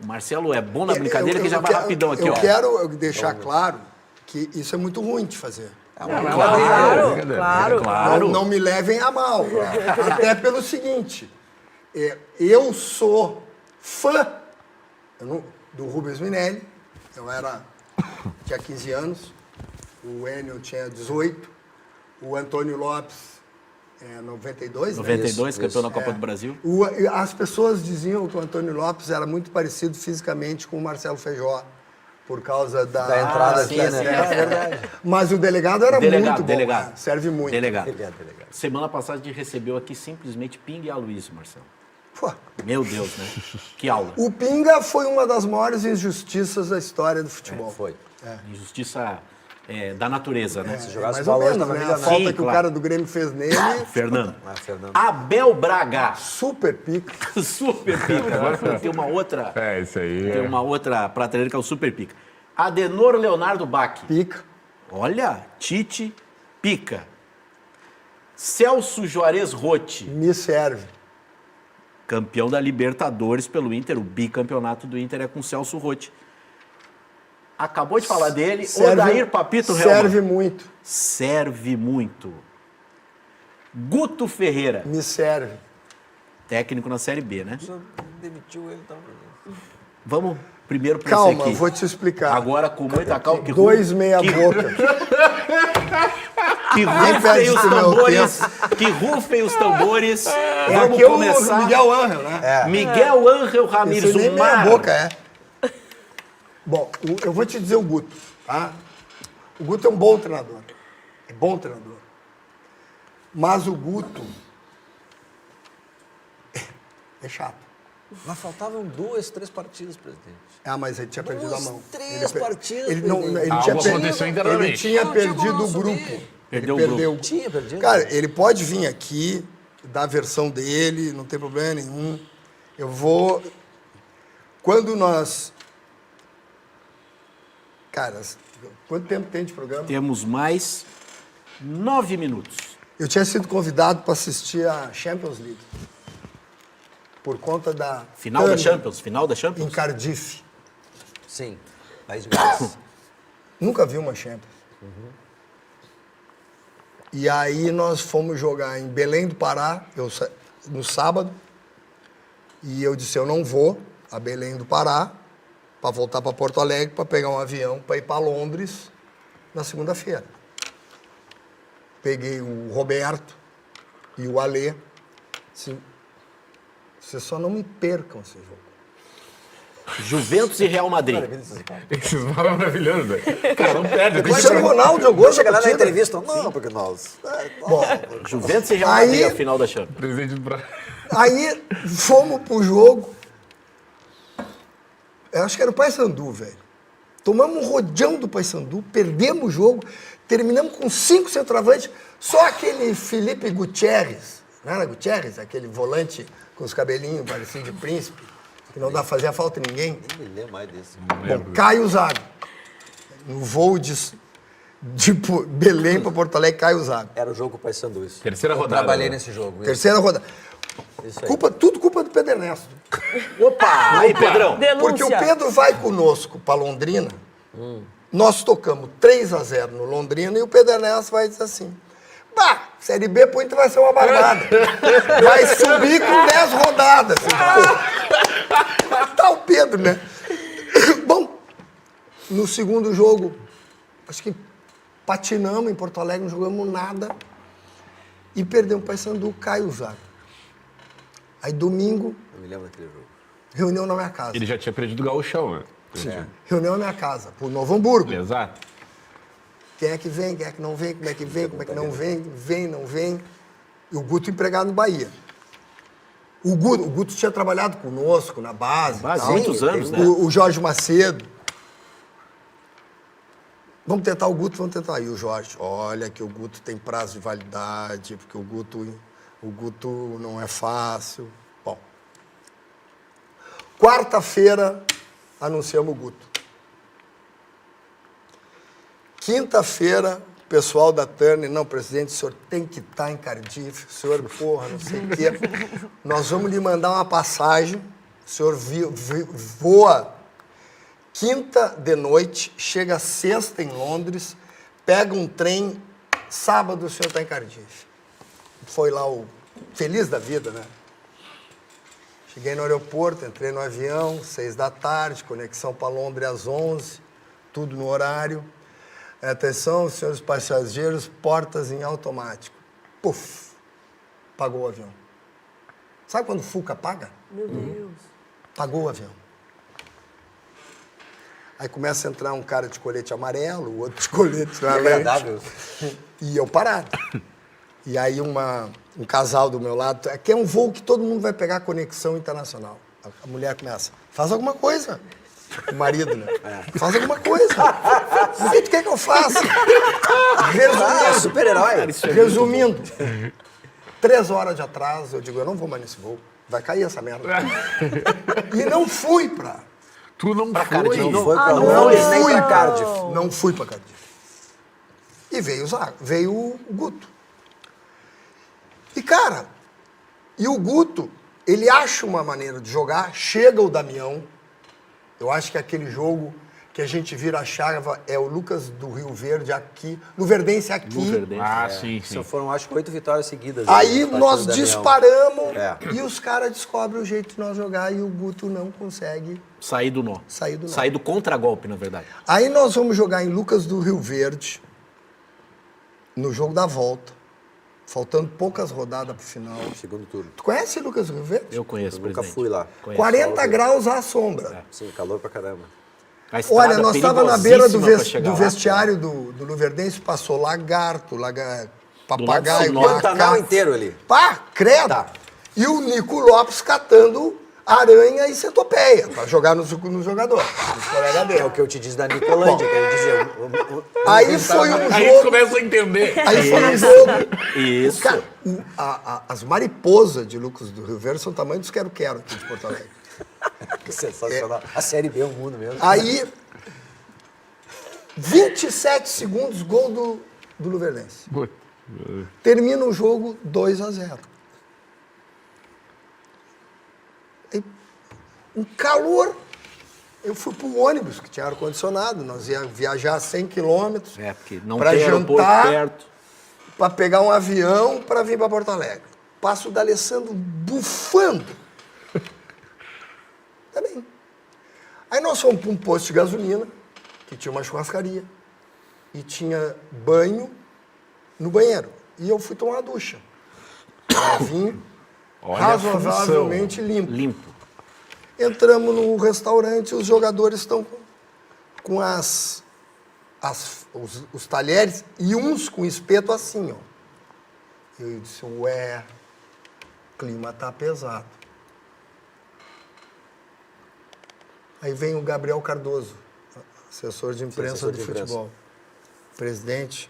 Speaker 2: O Marcelo é bom na brincadeira que já vai rapidão aqui,
Speaker 12: eu
Speaker 2: ó.
Speaker 12: quero deixar claro que isso é muito ruim de fazer.
Speaker 6: Claro.
Speaker 12: Não me levem a mal. Até pelo seguinte, eu sou fã do Rubens Minelli. Tinha 15 anos, o Enio tinha 18, o Antônio Lopes 92,
Speaker 2: 92,
Speaker 12: né?
Speaker 2: campeão da Copa do Brasil.
Speaker 12: As pessoas diziam que o Antônio Lopes era muito parecido fisicamente com o Marcelo Feijó, por causa da
Speaker 4: entrada aqui, né?
Speaker 12: É verdade. Mas o delegado era muito bom. Né? Serve muito.
Speaker 2: Delegado. Semana passada a gente recebeu aqui simplesmente Pinga e Aloysio, Marcelo.
Speaker 12: Pô.
Speaker 2: Meu Deus, né? Que aula.
Speaker 12: O Pinga foi uma das maiores injustiças da história do futebol.
Speaker 4: Foi.
Speaker 2: Injustiça da natureza, né?
Speaker 4: Se jogasse
Speaker 12: mais ou
Speaker 4: valor,
Speaker 12: menos,
Speaker 4: tava
Speaker 12: né? A
Speaker 4: milionário.
Speaker 12: falta
Speaker 2: Sim,
Speaker 12: que o
Speaker 2: claro.
Speaker 12: cara do Grêmio fez nele.
Speaker 2: Fernando.
Speaker 4: Fernando.
Speaker 2: Abel Braga.
Speaker 12: Super pica.
Speaker 2: Super pica. Agora tem uma outra.
Speaker 3: Isso aí.
Speaker 2: Tem uma outra prateleira que é o super pica. Adenor Leonardo Bach.
Speaker 12: Pica.
Speaker 2: Olha, Tite, pica. Celso Juarez Rotti.
Speaker 12: Me serve.
Speaker 2: Campeão da Libertadores pelo Inter. O bicampeonato do Inter é com Celso Rotti. Acabou de falar dele. Odair Papito Helman.
Speaker 12: Serve muito.
Speaker 2: Serve muito. Guto Ferreira.
Speaker 12: Me serve.
Speaker 2: Técnico na Série B, né?
Speaker 4: Demitiu ele, então.
Speaker 2: Vamos primeiro para
Speaker 12: Calma,
Speaker 2: esse aqui.
Speaker 12: eu vou te explicar.
Speaker 2: Agora com muita calma. Que
Speaker 12: Dois meia-boca.
Speaker 2: Que rufem os tambores. Que rufem os tambores. Vamos
Speaker 12: aqui
Speaker 2: começar.
Speaker 12: o Miguel Ángel, né?
Speaker 2: Miguel Ángel Ramírez,
Speaker 12: Esse nem
Speaker 2: o Mar.
Speaker 12: meia-boca, Bom, eu vou te dizer o Guto, tá? O Guto é um bom treinador. É bom treinador. Mas o Guto é chato.
Speaker 4: Mas faltavam 2, 3 partidas, presidente.
Speaker 12: Mas ele tinha perdido a mão.
Speaker 4: 3 partidas,
Speaker 12: Ele
Speaker 3: internamente.
Speaker 12: tinha perdido o grupo.
Speaker 2: Perdeu o
Speaker 12: Perdeu.
Speaker 4: Tinha perdido.
Speaker 12: Cara, ele pode vir aqui, dar a versão dele, não tem problema nenhum. Eu vou... Quando nós... Cara, quanto tempo tem de programa?
Speaker 2: Temos mais 9 minutos.
Speaker 12: Eu tinha sido convidado para assistir a Champions League. Por conta da...
Speaker 2: Final da
Speaker 12: Turner,
Speaker 2: Champions? Final da Champions?
Speaker 12: Em Cardiff.
Speaker 4: Sim. País de Gales.
Speaker 12: Nunca vi uma Champions. E aí nós fomos jogar em Belém do Pará, no sábado. E eu disse, eu não vou a Belém do Pará para voltar para Porto Alegre, para pegar um avião para ir para Londres na segunda-feira. Peguei o Roberto e o Alê. Disse, vocês só não me percam esse jogo.
Speaker 2: Juventus e Real Madrid.
Speaker 3: Esses nomes é maravilhoso, velho. Cara, não perde.
Speaker 12: O Cristiano Ronaldo jogou.
Speaker 4: Chega lá na
Speaker 12: partida.
Speaker 4: entrevista, não, porque nós...
Speaker 12: Bom,
Speaker 2: Juventus e Real Madrid, a final da Champions.
Speaker 3: Presente do Brasil.
Speaker 12: aí fomos pro jogo. Eu acho que era o Paysandu, velho. Tomamos um rodeão do Paysandu, perdemos o jogo, terminamos com 5 centroavantes, só aquele Felipe Gutierrez, não era Gutierrez? Aquele volante com os cabelinhos parecidos de príncipe, que não dá pra fazer a falta em ninguém.
Speaker 4: Nem me lembro mais desse.
Speaker 12: Bom, Caio Zago. No voo de Belém para Porto Alegre, Caio Zago.
Speaker 4: Era o jogo com o Paysandu, isso.
Speaker 3: Terceira
Speaker 4: Eu
Speaker 3: rodada,
Speaker 4: trabalhei
Speaker 3: né?
Speaker 4: nesse jogo. isso.
Speaker 12: Terceira rodada.
Speaker 4: Isso aí.
Speaker 12: Tudo culpa do Pedro Ernesto.
Speaker 2: Opa! Aí, Pedrão.
Speaker 12: Porque o Pedro vai conosco para Londrina, nós tocamos 3-0 no Londrina e o Pedro Ernesto vai dizer assim, Série B pro Inter vai ser uma barbada. Vai subir com 10 rodadas. Tá o Pedro, né? Bom, no segundo jogo, acho que patinamos em Porto Alegre, não jogamos nada e perdemos o Paysandu, Caio Zago. Aí domingo,
Speaker 4: Eu me lembro daquele jogo.
Speaker 12: reunião na minha casa.
Speaker 3: Ele já tinha perdido o gauchão, né?
Speaker 12: Reunião na minha casa, por Novo Hamburgo.
Speaker 3: Exato.
Speaker 12: Quem é que vem, quem é que não vem, como é que vem, como é que não vem, vem, não vem. E o Guto empregado no Bahia. O Guto tinha trabalhado conosco na base. e tal.
Speaker 2: Muitos anos, né?
Speaker 12: O Jorge Macedo. Vamos tentar o Guto, vamos tentar. E o Jorge, olha que o Guto tem prazo de validade, porque o Guto não é fácil. Bom. Quarta-feira, anunciamos o Guto. Quinta-feira, o pessoal da Turner, não, presidente, o senhor tem que estar em Cardiff, o senhor, porra, não sei o quê. Nós vamos lhe mandar uma passagem, o senhor voa quinta de noite, chega sexta em Londres, pega um trem sábado o senhor está em Cardiff. Foi lá o feliz da vida, né? Cheguei no aeroporto, entrei no avião, 6 da tarde, conexão para Londres às 11, tudo no horário. Atenção, senhores passageiros, portas em automático. Puf, pagou o avião. Sabe quando o Fuca paga?
Speaker 6: Meu Deus.
Speaker 12: Pagou o avião. Aí começa a entrar um cara de colete amarelo, o outro de colete
Speaker 4: agradável.
Speaker 12: E eu parado. E aí um casal do meu lado, aqui é um voo que todo mundo vai pegar conexão internacional. A mulher começa, faz alguma coisa. O marido, né? Faz alguma coisa. O que tu quer que eu faça? Resumindo,
Speaker 4: super-herói.
Speaker 12: Resumindo, 3 horas de atraso, eu digo, eu não vou mais nesse voo. Vai cair essa merda. E não fui pra...
Speaker 3: Tu não
Speaker 4: Pra
Speaker 3: foi?
Speaker 4: Cardiff.
Speaker 3: Não,
Speaker 4: Foi pra
Speaker 12: Não
Speaker 4: Londres, nem
Speaker 12: fui
Speaker 4: pra Cardiff.
Speaker 12: Não fui pra Cardiff. E veio o Guto. E, cara, o Guto, ele acha uma maneira de jogar, chega o Damião. Eu acho que aquele jogo que a gente vira a chave é o Lucas do Rio Verde aqui, Luverdense aqui.
Speaker 3: Sim,
Speaker 4: Isso foram, acho que 8 vitórias seguidas.
Speaker 12: Aí
Speaker 4: né,
Speaker 12: nós
Speaker 4: do Damião.
Speaker 12: disparamos
Speaker 4: É.
Speaker 12: e os caras descobrem o jeito de nós jogar e o Guto não consegue
Speaker 2: Sair do nó.
Speaker 12: sair do nó.
Speaker 2: Sair do contragolpe, na verdade.
Speaker 12: Aí nós vamos jogar em Lucas do Rio Verde, no jogo da volta, faltando poucas rodadas pro final.
Speaker 13: Segundo turno.
Speaker 12: Tu conhece Lucas do Rio Verde?
Speaker 2: Eu conheço,
Speaker 13: Eu nunca
Speaker 2: presidente.
Speaker 13: fui lá.
Speaker 2: Conheço.
Speaker 12: 40 graus à sombra.
Speaker 13: Sim, calor pra caramba.
Speaker 2: A estrada
Speaker 12: Olha, nós estávamos na beira do,
Speaker 2: perigosíssima pra chegar lá.
Speaker 12: vestiário do Luverdense, passou lagarto, papagaio,
Speaker 2: lado do
Speaker 4: Pantanal
Speaker 12: macaco.
Speaker 4: inteiro ali.
Speaker 12: Pá, credo!
Speaker 4: Tá.
Speaker 12: E o Nico Lopes catando aranha e centopeia pra jogar no jogador, nos colegas
Speaker 4: É
Speaker 12: dele.
Speaker 4: o que eu te disse da Nicolândia, quer dizer...
Speaker 12: Aí foi um
Speaker 3: Aí
Speaker 12: jogo...
Speaker 3: começa a entender.
Speaker 12: Aí foi um jogo...
Speaker 2: Isso.
Speaker 12: Cara, as mariposas de Lucas do Rio Verde são o tamanho dos quero-quero aqui de Porto Alegre.
Speaker 4: Que sensacional. A Série B é um mundo mesmo.
Speaker 12: Aí, 27 segundos, gol do Luverdense. Termina o jogo 2-0. Aí, um calor. Eu fui pro ônibus, que tinha ar-condicionado. Nós íamos viajar 100 quilômetros.
Speaker 2: Porque não
Speaker 12: pra
Speaker 2: tem aeroporto
Speaker 12: jantar,
Speaker 2: perto.
Speaker 12: para pegar um avião para vir para Porto Alegre. Passo o D'Alessandro bufando. Tá bem. Aí nós fomos para um posto de gasolina, que tinha uma churrascaria, e tinha banho no banheiro. E eu fui tomar uma ducha. Pra vir razoavelmente limpo.
Speaker 2: Limpo.
Speaker 12: Entramos no restaurante, os jogadores estão com os talheres e uns com espeto assim, ó. Eu disse, ué, o clima tá pesado. Aí vem o Gabriel Cardoso, assessor de imprensa
Speaker 13: assessor
Speaker 12: do
Speaker 13: de imprensa.
Speaker 12: futebol. Presidente,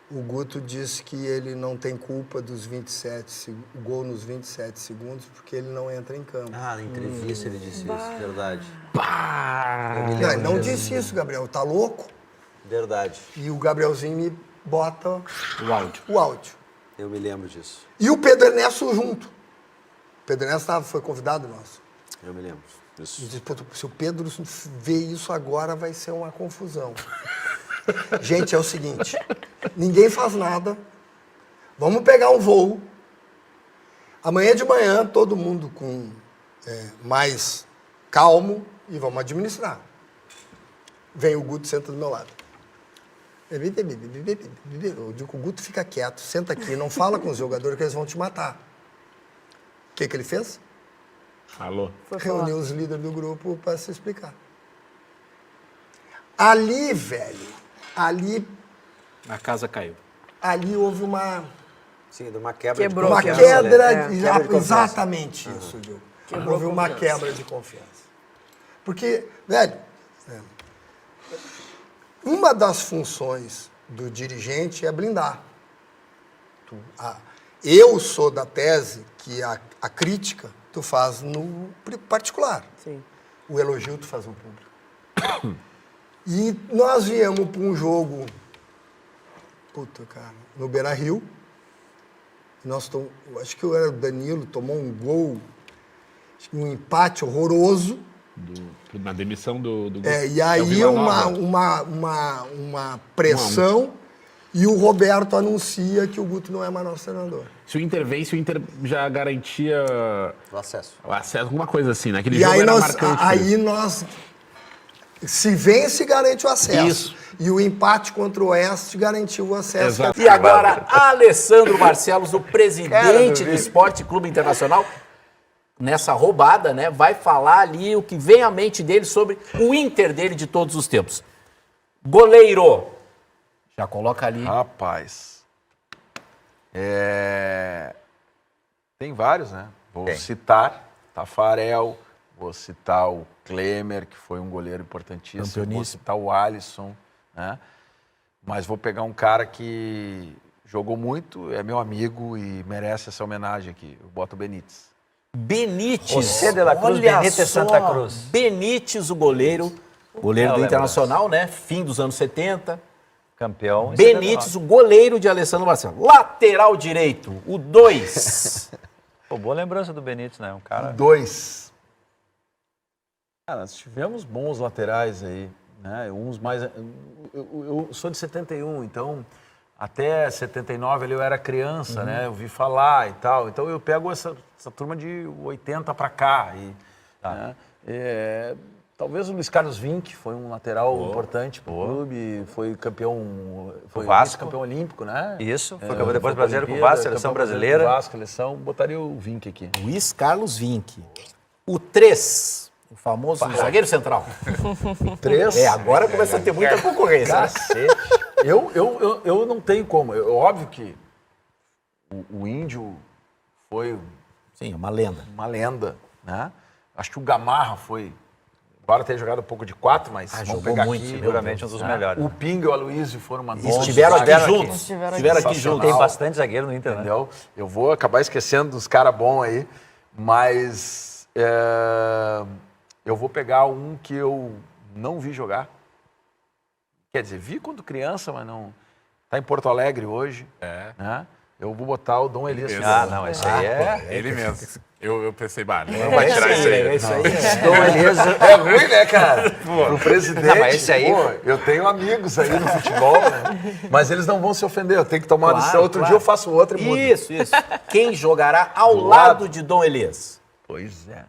Speaker 12: o Guto disse que ele não tem culpa dos o gol nos 27 segundos, porque ele não entra em campo.
Speaker 13: Ah, na entrevista ele disse isso, verdade.
Speaker 12: Não, ele não disse isso, Gabriel, tá louco?
Speaker 13: Verdade.
Speaker 12: E o Gabrielzinho me bota
Speaker 2: O áudio.
Speaker 13: Eu me lembro disso.
Speaker 12: E o Pedro Ernesto junto. O Pedro Ernesto foi convidado nosso.
Speaker 13: Eu me lembro. Isso.
Speaker 12: E disse, pô, se o Pedro ver isso agora, vai ser uma confusão. Gente, é o seguinte, ninguém faz nada, vamos pegar um voo, amanhã de manhã, todo mundo com mais calmo e vamos administrar. Vem o Guto, senta do meu lado. Eu digo que o Guto fica quieto, senta aqui, não fala com os jogadores que eles vão te matar. O que ele fez?
Speaker 3: Falou.
Speaker 12: Reuniu os líderes do grupo para se explicar. Ali, velho,
Speaker 2: A casa caiu.
Speaker 12: ali houve uma
Speaker 13: Sim, de uma quebra
Speaker 6: Quebrou.
Speaker 13: de
Speaker 12: uma
Speaker 13: confiança.
Speaker 12: quebra,
Speaker 13: né? Quebra de confiança.
Speaker 12: exatamente isso, Gil. Houve uma quebra de confiança. Porque, velho, uma das funções do dirigente é blindar. Eu sou da tese que a crítica tu faz no particular.
Speaker 6: Sim.
Speaker 12: O elogio tu faz no público. E nós viemos para um jogo, no Beira-Rio. Acho que o Danilo tomou um gol, um empate horroroso.
Speaker 3: Na demissão do
Speaker 12: E aí uma pressão e o Roberto anuncia que o Guto não é mais nosso treinador.
Speaker 3: Se o Inter vence, o Inter já garantia
Speaker 13: O acesso.
Speaker 3: o acesso, alguma coisa assim, né? Aquele
Speaker 12: E
Speaker 3: jogo
Speaker 12: aí
Speaker 3: era
Speaker 12: nós,
Speaker 3: marcante.
Speaker 12: aí nós, se vence, garante o acesso.
Speaker 2: Isso.
Speaker 12: E o empate contra o Oeste garantiu o acesso.
Speaker 3: Exato.
Speaker 2: E agora, Alessandro Barcelos, o presidente do Esporte Clube Internacional, nessa roubada, né, vai falar ali o que vem à mente dele sobre o Inter dele de todos os tempos. Goleiro. Já coloca ali.
Speaker 14: Rapaz. Tem vários, né? Vou citar Tafarel, vou citar o Klemer, que foi um goleiro importantíssimo, vou citar o Alisson, né? Mas vou pegar um cara que jogou muito, é meu amigo e merece essa homenagem aqui. Eu boto o Benítez.
Speaker 2: Benítez.
Speaker 4: José de la Cruz,
Speaker 2: Olha
Speaker 4: Benítez
Speaker 2: só,
Speaker 4: Santa Cruz.
Speaker 2: Benítez, o goleiro do Internacional, né? Fim dos anos 70.
Speaker 4: Campeão. em
Speaker 2: Benítez,
Speaker 4: 79.
Speaker 2: o goleiro de Alessandro Barcelos. Lateral direito, o 2.
Speaker 4: Pô, boa lembrança do Benítez, né? Um cara...
Speaker 14: 2. Nós tivemos bons laterais aí, né? Uns mais... Eu sou de 71, então até 79 ali eu era criança, né? Eu vi falar e tal. Então eu pego essa turma de 80 para cá. Né? Talvez o Luiz Carlos Vinck foi um lateral importante para o clube, foi campeão, foi campeão olímpico, né?
Speaker 4: Isso, foi campeão depois brasileiro com o Vasco, seleção brasileira.
Speaker 14: Vasco, seleção, botaria o Vinck aqui.
Speaker 2: Luiz Carlos Vinck. O 3, o famoso zagueiro central.
Speaker 14: 3?
Speaker 2: Agora começa a ter muita concorrência.
Speaker 14: Cacete. Eu não tenho como. Óbvio que o Índio foi...
Speaker 2: Sim, uma lenda.
Speaker 14: Uma lenda, né? Acho que o Gamarra foi... Embora ter jogado um pouco de 4, mas vamos
Speaker 2: jogou
Speaker 14: pegar
Speaker 2: muito,
Speaker 14: aqui.
Speaker 4: seguramente um dos melhores.
Speaker 14: O Pinga e o Aloysio foram uma
Speaker 2: E estiveram aqui juntos.
Speaker 6: Estiveram
Speaker 2: aqui juntos.
Speaker 4: Tem bastante zagueiro no Inter, né?
Speaker 14: Entendeu? Eu vou acabar esquecendo dos caras bons aí, mas eu vou pegar um que eu não vi jogar. Quer dizer, vi quando criança, mas não... Tá em Porto Alegre hoje. Né? Eu vou botar o Dom Elias.
Speaker 4: Ah, não, esse aí é...
Speaker 3: Ele mesmo. Eu pensei, não
Speaker 2: vai tirar isso aí.
Speaker 4: Isso aí
Speaker 14: Dom Elias é ruim, né, cara? Pro presidente.
Speaker 4: Não, mas esse aí...
Speaker 14: eu tenho amigos aí no futebol, né? Mas eles não vão se ofender. Eu tenho que tomar uma decisão. Outro dia eu faço outra e mudo.
Speaker 2: Isso. Quem jogará ao lado de Dom Elias?
Speaker 14: Pois é.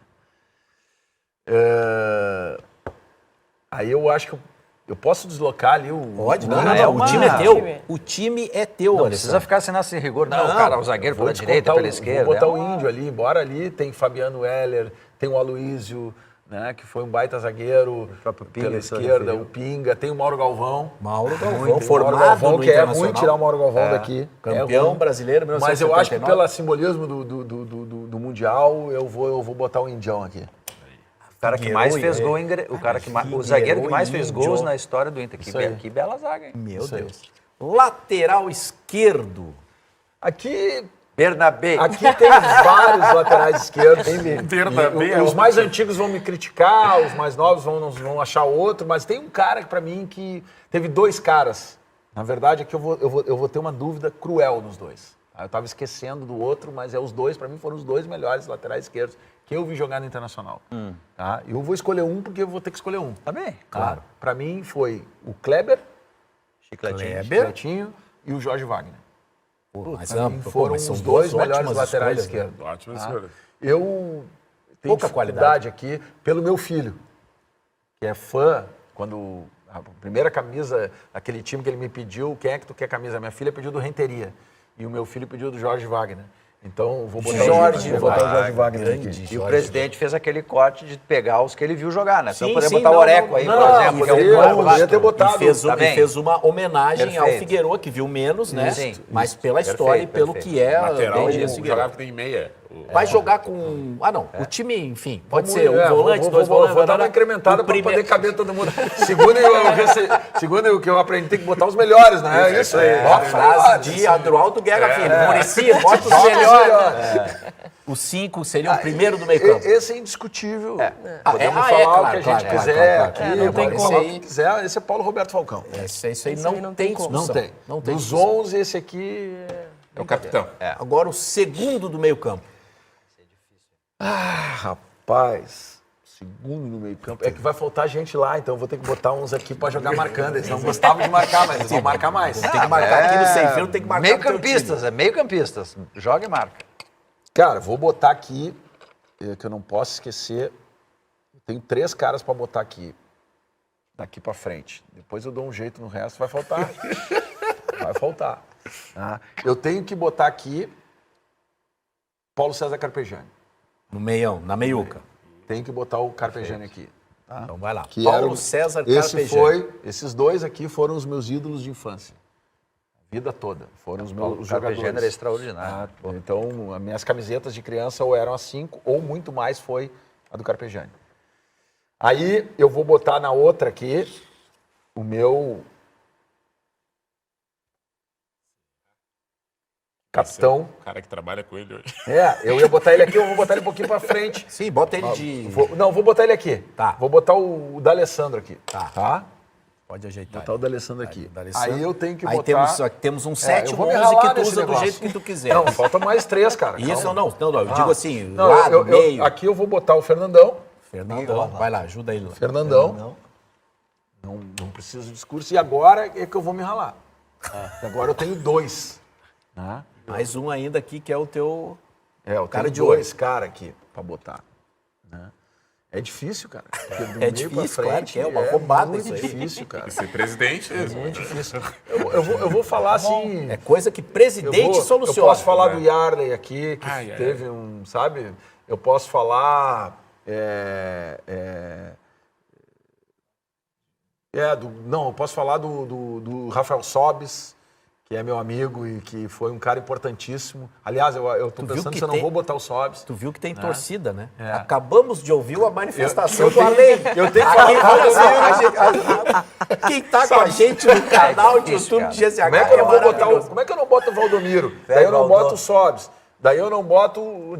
Speaker 14: Aí eu acho que eu posso deslocar ali o...
Speaker 2: Pode, não.
Speaker 4: o
Speaker 2: time é teu. O time é teu,
Speaker 4: Não
Speaker 2: Alessandro.
Speaker 4: precisa ficar sem nesse rigor. Não, cara, o zagueiro pela direita, pela esquerda.
Speaker 14: Vou botar o Índio ali, embora ali tem Fabiano Heller, tem o Aloysio, né, que foi um baita zagueiro pela esquerda, o Pinga, tem o Mauro Galvão.
Speaker 2: Mauro Galvão,
Speaker 14: Tem o
Speaker 2: formado
Speaker 14: Mauro Galvão,
Speaker 2: no
Speaker 14: que é
Speaker 2: Internacional.
Speaker 14: ruim tirar o Mauro Galvão daqui.
Speaker 2: Campeão brasileiro,
Speaker 14: Mas eu acho que
Speaker 2: 1979.
Speaker 14: pelo simbolismo do Mundial, eu vou botar o Indião aqui.
Speaker 4: O cara que mais fez gol, o zagueiro que mais fez gols na história do Inter. Que bela zaga, hein?
Speaker 2: Meu Deus. Lateral esquerdo.
Speaker 14: Aqui
Speaker 4: Bernabé.
Speaker 14: Aqui tem vários laterais esquerdos.
Speaker 3: Bernabé.
Speaker 14: Os mais antigos vão me criticar, os mais novos vão achar outro, mas tem um cara que, pra mim, que teve 2 caras. Na verdade, é que eu vou ter uma dúvida cruel nos 2. Eu estava esquecendo do outro, mas os 2, pra mim, foram os 2 melhores laterais esquerdos que eu vi jogar no Internacional. Tá? Eu vou escolher um porque eu vou ter que escolher um.
Speaker 4: Tá bem,
Speaker 14: Claro. Pra mim foi o Kleber,
Speaker 4: Chicletinho.
Speaker 14: e o Jorge Wagner.
Speaker 2: Mas
Speaker 14: Pra mim, foram os 2 melhores laterais esquerdos.
Speaker 3: Ótimas
Speaker 14: Tá?
Speaker 3: escolhas.
Speaker 14: Eu tenho
Speaker 2: Pouca
Speaker 14: dificuldade aqui pelo meu filho, que é fã, quando a primeira camisa, aquele time que ele me pediu, quem é que tu quer camisa? Minha filha pediu do Renteria e o meu filho pediu do Jorge Wagner. Então, vou botar o Jorge Wagner aqui.
Speaker 4: E o presidente fez aquele corte de pegar os que ele viu jogar, né? Então
Speaker 2: Sim,
Speaker 4: poder
Speaker 2: sim,
Speaker 4: botar o Oreco aí, por exemplo. que é um
Speaker 14: poderia ter botado.
Speaker 2: E fez uma homenagem ao
Speaker 4: Perfeito.
Speaker 2: Figueiredo, que viu menos, né?
Speaker 4: Sim.
Speaker 2: Mas pela história e pelo
Speaker 4: Perfeito.
Speaker 2: que é
Speaker 3: Lateral,
Speaker 2: Dom Elias Figueiredo.
Speaker 3: jogava que tem meia.
Speaker 2: Vai jogar com... Ah, não. O time, enfim, pode ser
Speaker 14: Vamos-
Speaker 2: um volante, 2 volantes.
Speaker 14: Vou dar uma incrementada para poder caber todo mundo. Segundo o que eu aprendi, tem que botar os melhores, né? É isso aí.
Speaker 2: Ó, frase de Adroaldo Guerra Filho. Muricy, bota os melhores. Os 5 seriam o primeiro do meio campo.
Speaker 14: Esse é indiscutível. Podemos
Speaker 2: Ah,
Speaker 14: falar o
Speaker 2: claro,
Speaker 14: que a
Speaker 2: claro,
Speaker 14: gente
Speaker 2: claro,
Speaker 14: quiser
Speaker 2: claro,
Speaker 14: aqui.
Speaker 2: claro.
Speaker 6: Não tem
Speaker 14: podemos
Speaker 6: como.
Speaker 14: falar o que quiser. Esse é Paulo Roberto Falcão.
Speaker 2: Isso aí
Speaker 6: Esse aí
Speaker 2: não tem
Speaker 6: como.
Speaker 2: discussão.
Speaker 14: Não tem.
Speaker 2: Dos
Speaker 14: Dos 11, esse aqui
Speaker 3: É o capitão.
Speaker 2: Agora o segundo do meio campo.
Speaker 14: rapaz, segundo no meio campo. É que vai faltar gente lá, então eu vou ter que botar uns aqui pra jogar marcando. Eles não gostavam de marcar, mas eles vão marcar mais.
Speaker 2: Tem que marcar aqui no sem fio, tem que marcar no teu
Speaker 4: Meio-campistas, é meio-campistas. Joga e marca.
Speaker 14: Cara, vou botar aqui, que eu não posso esquecer. Tenho 3 caras pra botar aqui. Daqui pra frente. Depois eu dou um jeito no resto, vai faltar. Vai faltar. Tá? Eu tenho que botar aqui Paulo César Carpegiani.
Speaker 2: No meião, na meiuca.
Speaker 14: Tenho que botar o Carpegiani aqui. Tá?
Speaker 2: Então vai lá.
Speaker 14: Que
Speaker 2: Paulo César
Speaker 14: Carpegiani. Esses dois aqui foram os meus ídolos de infância. A vida toda. Foram os meus jogadores.
Speaker 4: Carpegiani era extraordinário.
Speaker 14: Então, as minhas camisetas de criança ou eram as 5, ou muito mais foi a do Carpegiani. Aí eu vou botar na outra aqui o meu capitão.
Speaker 3: O cara que trabalha com ele hoje.
Speaker 14: Eu ia botar ele aqui, eu vou botar ele um pouquinho pra frente.
Speaker 2: Sim, bota ele de...
Speaker 14: Vou botar ele aqui.
Speaker 2: Tá.
Speaker 14: Vou botar o D'Alessandro aqui.
Speaker 2: Tá. Pode ajeitar.
Speaker 14: Botar o D'Alessandro aqui. Aí eu tenho que
Speaker 2: aí
Speaker 14: botar...
Speaker 2: temos um
Speaker 14: eu
Speaker 2: sétimo
Speaker 14: vou me
Speaker 2: 11 que
Speaker 14: ralar
Speaker 2: tu
Speaker 14: nesse
Speaker 2: usa do
Speaker 14: negócio.
Speaker 2: jeito que tu quiser.
Speaker 14: Não, falta mais 3, cara.
Speaker 2: Isso
Speaker 14: calma.
Speaker 2: não, eu digo assim,
Speaker 14: Não,
Speaker 2: lado, meio.
Speaker 14: Aqui eu vou botar o Fernandão.
Speaker 2: Fernandão, vai lá, ajuda ele lá.
Speaker 14: Fernandão. Não preciso de discurso. E agora é que eu vou me ralar. Agora eu tenho 2.
Speaker 2: Mais um ainda aqui que é o teu...
Speaker 14: Eu
Speaker 2: cara
Speaker 14: tenho
Speaker 2: de
Speaker 14: 2 caras aqui pra botar. Né? É difícil, cara.
Speaker 2: É difícil, claro que é uma roubada isso aí.
Speaker 14: É muito difícil, cara.
Speaker 3: Ser presidente
Speaker 14: É muito difícil. Eu vou falar assim...
Speaker 2: É coisa que presidente soluciona.
Speaker 14: Eu posso falar do Yarley aqui, que teve um, sabe? Eu posso falar... eu posso falar do Rafael Sobis, que é meu amigo e que foi um cara importantíssimo. Aliás, eu tô pensando se eu não vou botar o Sobis.
Speaker 2: Tu viu que tem torcida, né?
Speaker 14: É.
Speaker 2: Acabamos de ouvir a manifestação
Speaker 14: eu
Speaker 2: do
Speaker 14: tenho-
Speaker 2: além.
Speaker 14: eu tenho que
Speaker 2: Aqui,
Speaker 14: falar-
Speaker 2: olha só, quem tá com a gente no canal de
Speaker 4: difícil,
Speaker 2: YouTube
Speaker 4: cara.
Speaker 2: GZH
Speaker 14: Como é que eu não vou botar
Speaker 2: maravilhoso.
Speaker 14: como é que eu não boto o Valdomiro? Daí eu não boto o Sobis. Daí eu não boto o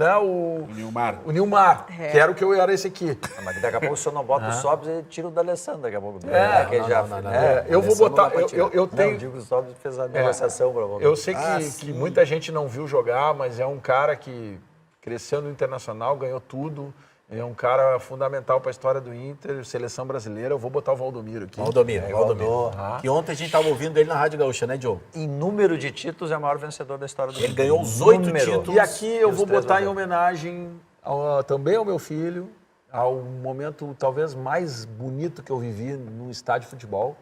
Speaker 3: Nilmar.
Speaker 14: O Nilmar, que era o que eu era esse aqui.
Speaker 4: Mas daqui a pouco, se eu não bota o Sobs, ele tira o D'Alessandro daqui a pouco.
Speaker 14: não. Eu vou botar... Eu tenho...
Speaker 4: Não, digo que o Sobs fez a negociação para
Speaker 14: Eu sei que muita gente não viu jogar, mas é um cara que cresceu no Internacional, ganhou tudo. É um cara fundamental para a história do Inter, seleção brasileira. Eu vou botar o Valdomiro aqui.
Speaker 2: Valdomiro. Que ontem a gente tava ouvindo ele na Rádio Gaúcha, né, Diogo?
Speaker 4: Em número de títulos, é o maior vencedor da história do
Speaker 2: Ele
Speaker 4: Inter.
Speaker 2: ganhou os 8
Speaker 4: Número.
Speaker 2: títulos.
Speaker 14: E aqui eu
Speaker 4: os
Speaker 14: vou
Speaker 4: 3
Speaker 14: botar em
Speaker 4: gols.
Speaker 14: homenagem também ao meu filho, ao momento talvez mais bonito que eu vivi num estádio de futebol.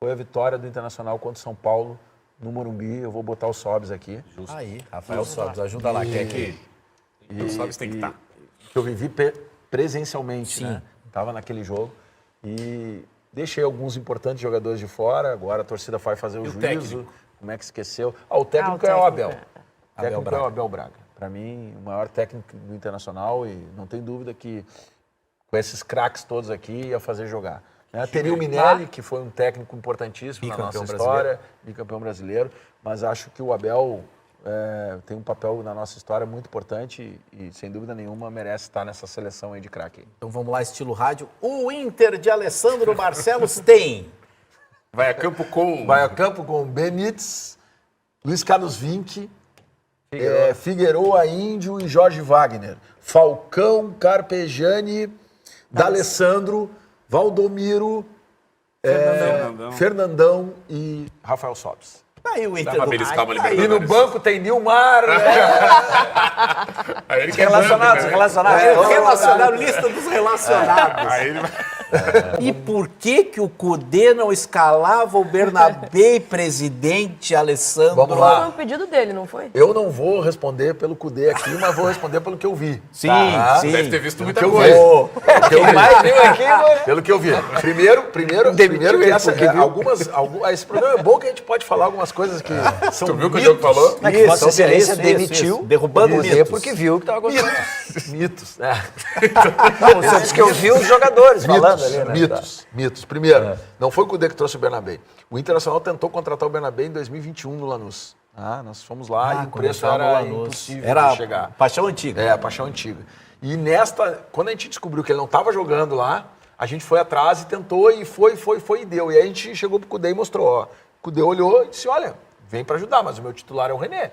Speaker 14: Foi a vitória do Internacional contra o São Paulo no Morumbi. Eu vou botar o Sobis aqui.
Speaker 2: Aí, Rafael Sobis, ajuda lá. Quem é que...
Speaker 3: O Sobis tem que estar.
Speaker 14: Que eu vivi presencialmente,
Speaker 2: Sim.
Speaker 14: né? Estava naquele jogo e deixei alguns importantes jogadores de fora. Agora a torcida vai fazer o juízo.
Speaker 3: técnico?
Speaker 14: Como é que esqueceu? O técnico é o Abel. O técnico é o Abel Braga. Para mim, o maior técnico do Internacional e não tem dúvida que com esses craques todos aqui ia fazer jogar. Né? Teria o Minelli, que foi um técnico importantíssimo na nossa história, bicampeão brasileiro, mas acho que o Abel tem um papel na nossa história muito importante e, sem dúvida nenhuma, merece estar nessa seleção aí de craque. aí.
Speaker 2: Então vamos lá, estilo rádio. O Inter de Alessandro Barcelos tem...
Speaker 3: Vai a campo com...
Speaker 14: Vai a campo com Benítez, Luiz Carlos Vinck, Figueroa, Índio e Jorge Wagner. Falcão, Carpegiani, D'Alessandro, Valdomiro, Fernandão e Rafael Sobis.
Speaker 2: Aí o Inter
Speaker 3: Dá uma
Speaker 2: do
Speaker 3: beliscada ali,
Speaker 2: rádio.
Speaker 14: E no banco tem Nilmar.
Speaker 3: Aí ele
Speaker 4: Relacionados.
Speaker 2: Relacionado, lista dos relacionados.
Speaker 3: Aí ele vai...
Speaker 2: E por que o Cudê não escalava o Bernabé presidente Alessandro?
Speaker 14: Vamos lá.
Speaker 6: Foi um pedido dele, não foi?
Speaker 14: Eu não vou responder pelo Cudê aqui, mas vou responder pelo que eu vi.
Speaker 2: Sim,
Speaker 14: Tá?
Speaker 2: sim.
Speaker 3: Deve ter visto muita
Speaker 14: que eu
Speaker 3: coisa.
Speaker 14: vi.
Speaker 4: Quem mais viu aqui, mano?
Speaker 14: Pelo que eu vi. Primeiro que esse programa é bom que a gente pode falar algumas coisas que são
Speaker 3: Tu viu o que o
Speaker 14: mitos.
Speaker 3: Diogo falou?
Speaker 4: É que Vossa Excelência
Speaker 2: isso,
Speaker 4: demitiu
Speaker 2: derrubando
Speaker 4: o Cudê
Speaker 2: mitos.
Speaker 4: porque viu que estava acontecendo.
Speaker 14: Mitos.
Speaker 4: Não, você disse que eu vi os jogadores falando ali, né?
Speaker 14: Mitos. Primeiro, não foi o Cudê que trouxe o Bernabé. O Internacional tentou contratar o Bernabé em 2021 no Lanús. Nós fomos lá e o preço era impossível
Speaker 2: Era
Speaker 14: de chegar.
Speaker 2: paixão antiga.
Speaker 14: É, a paixão antiga. E quando a gente descobriu que ele não estava jogando lá, a gente foi atrás e tentou e foi e deu. E aí a gente chegou pro Cudê e mostrou, ó. O Cudê olhou e disse, olha, vem para ajudar, mas o meu titular é o René.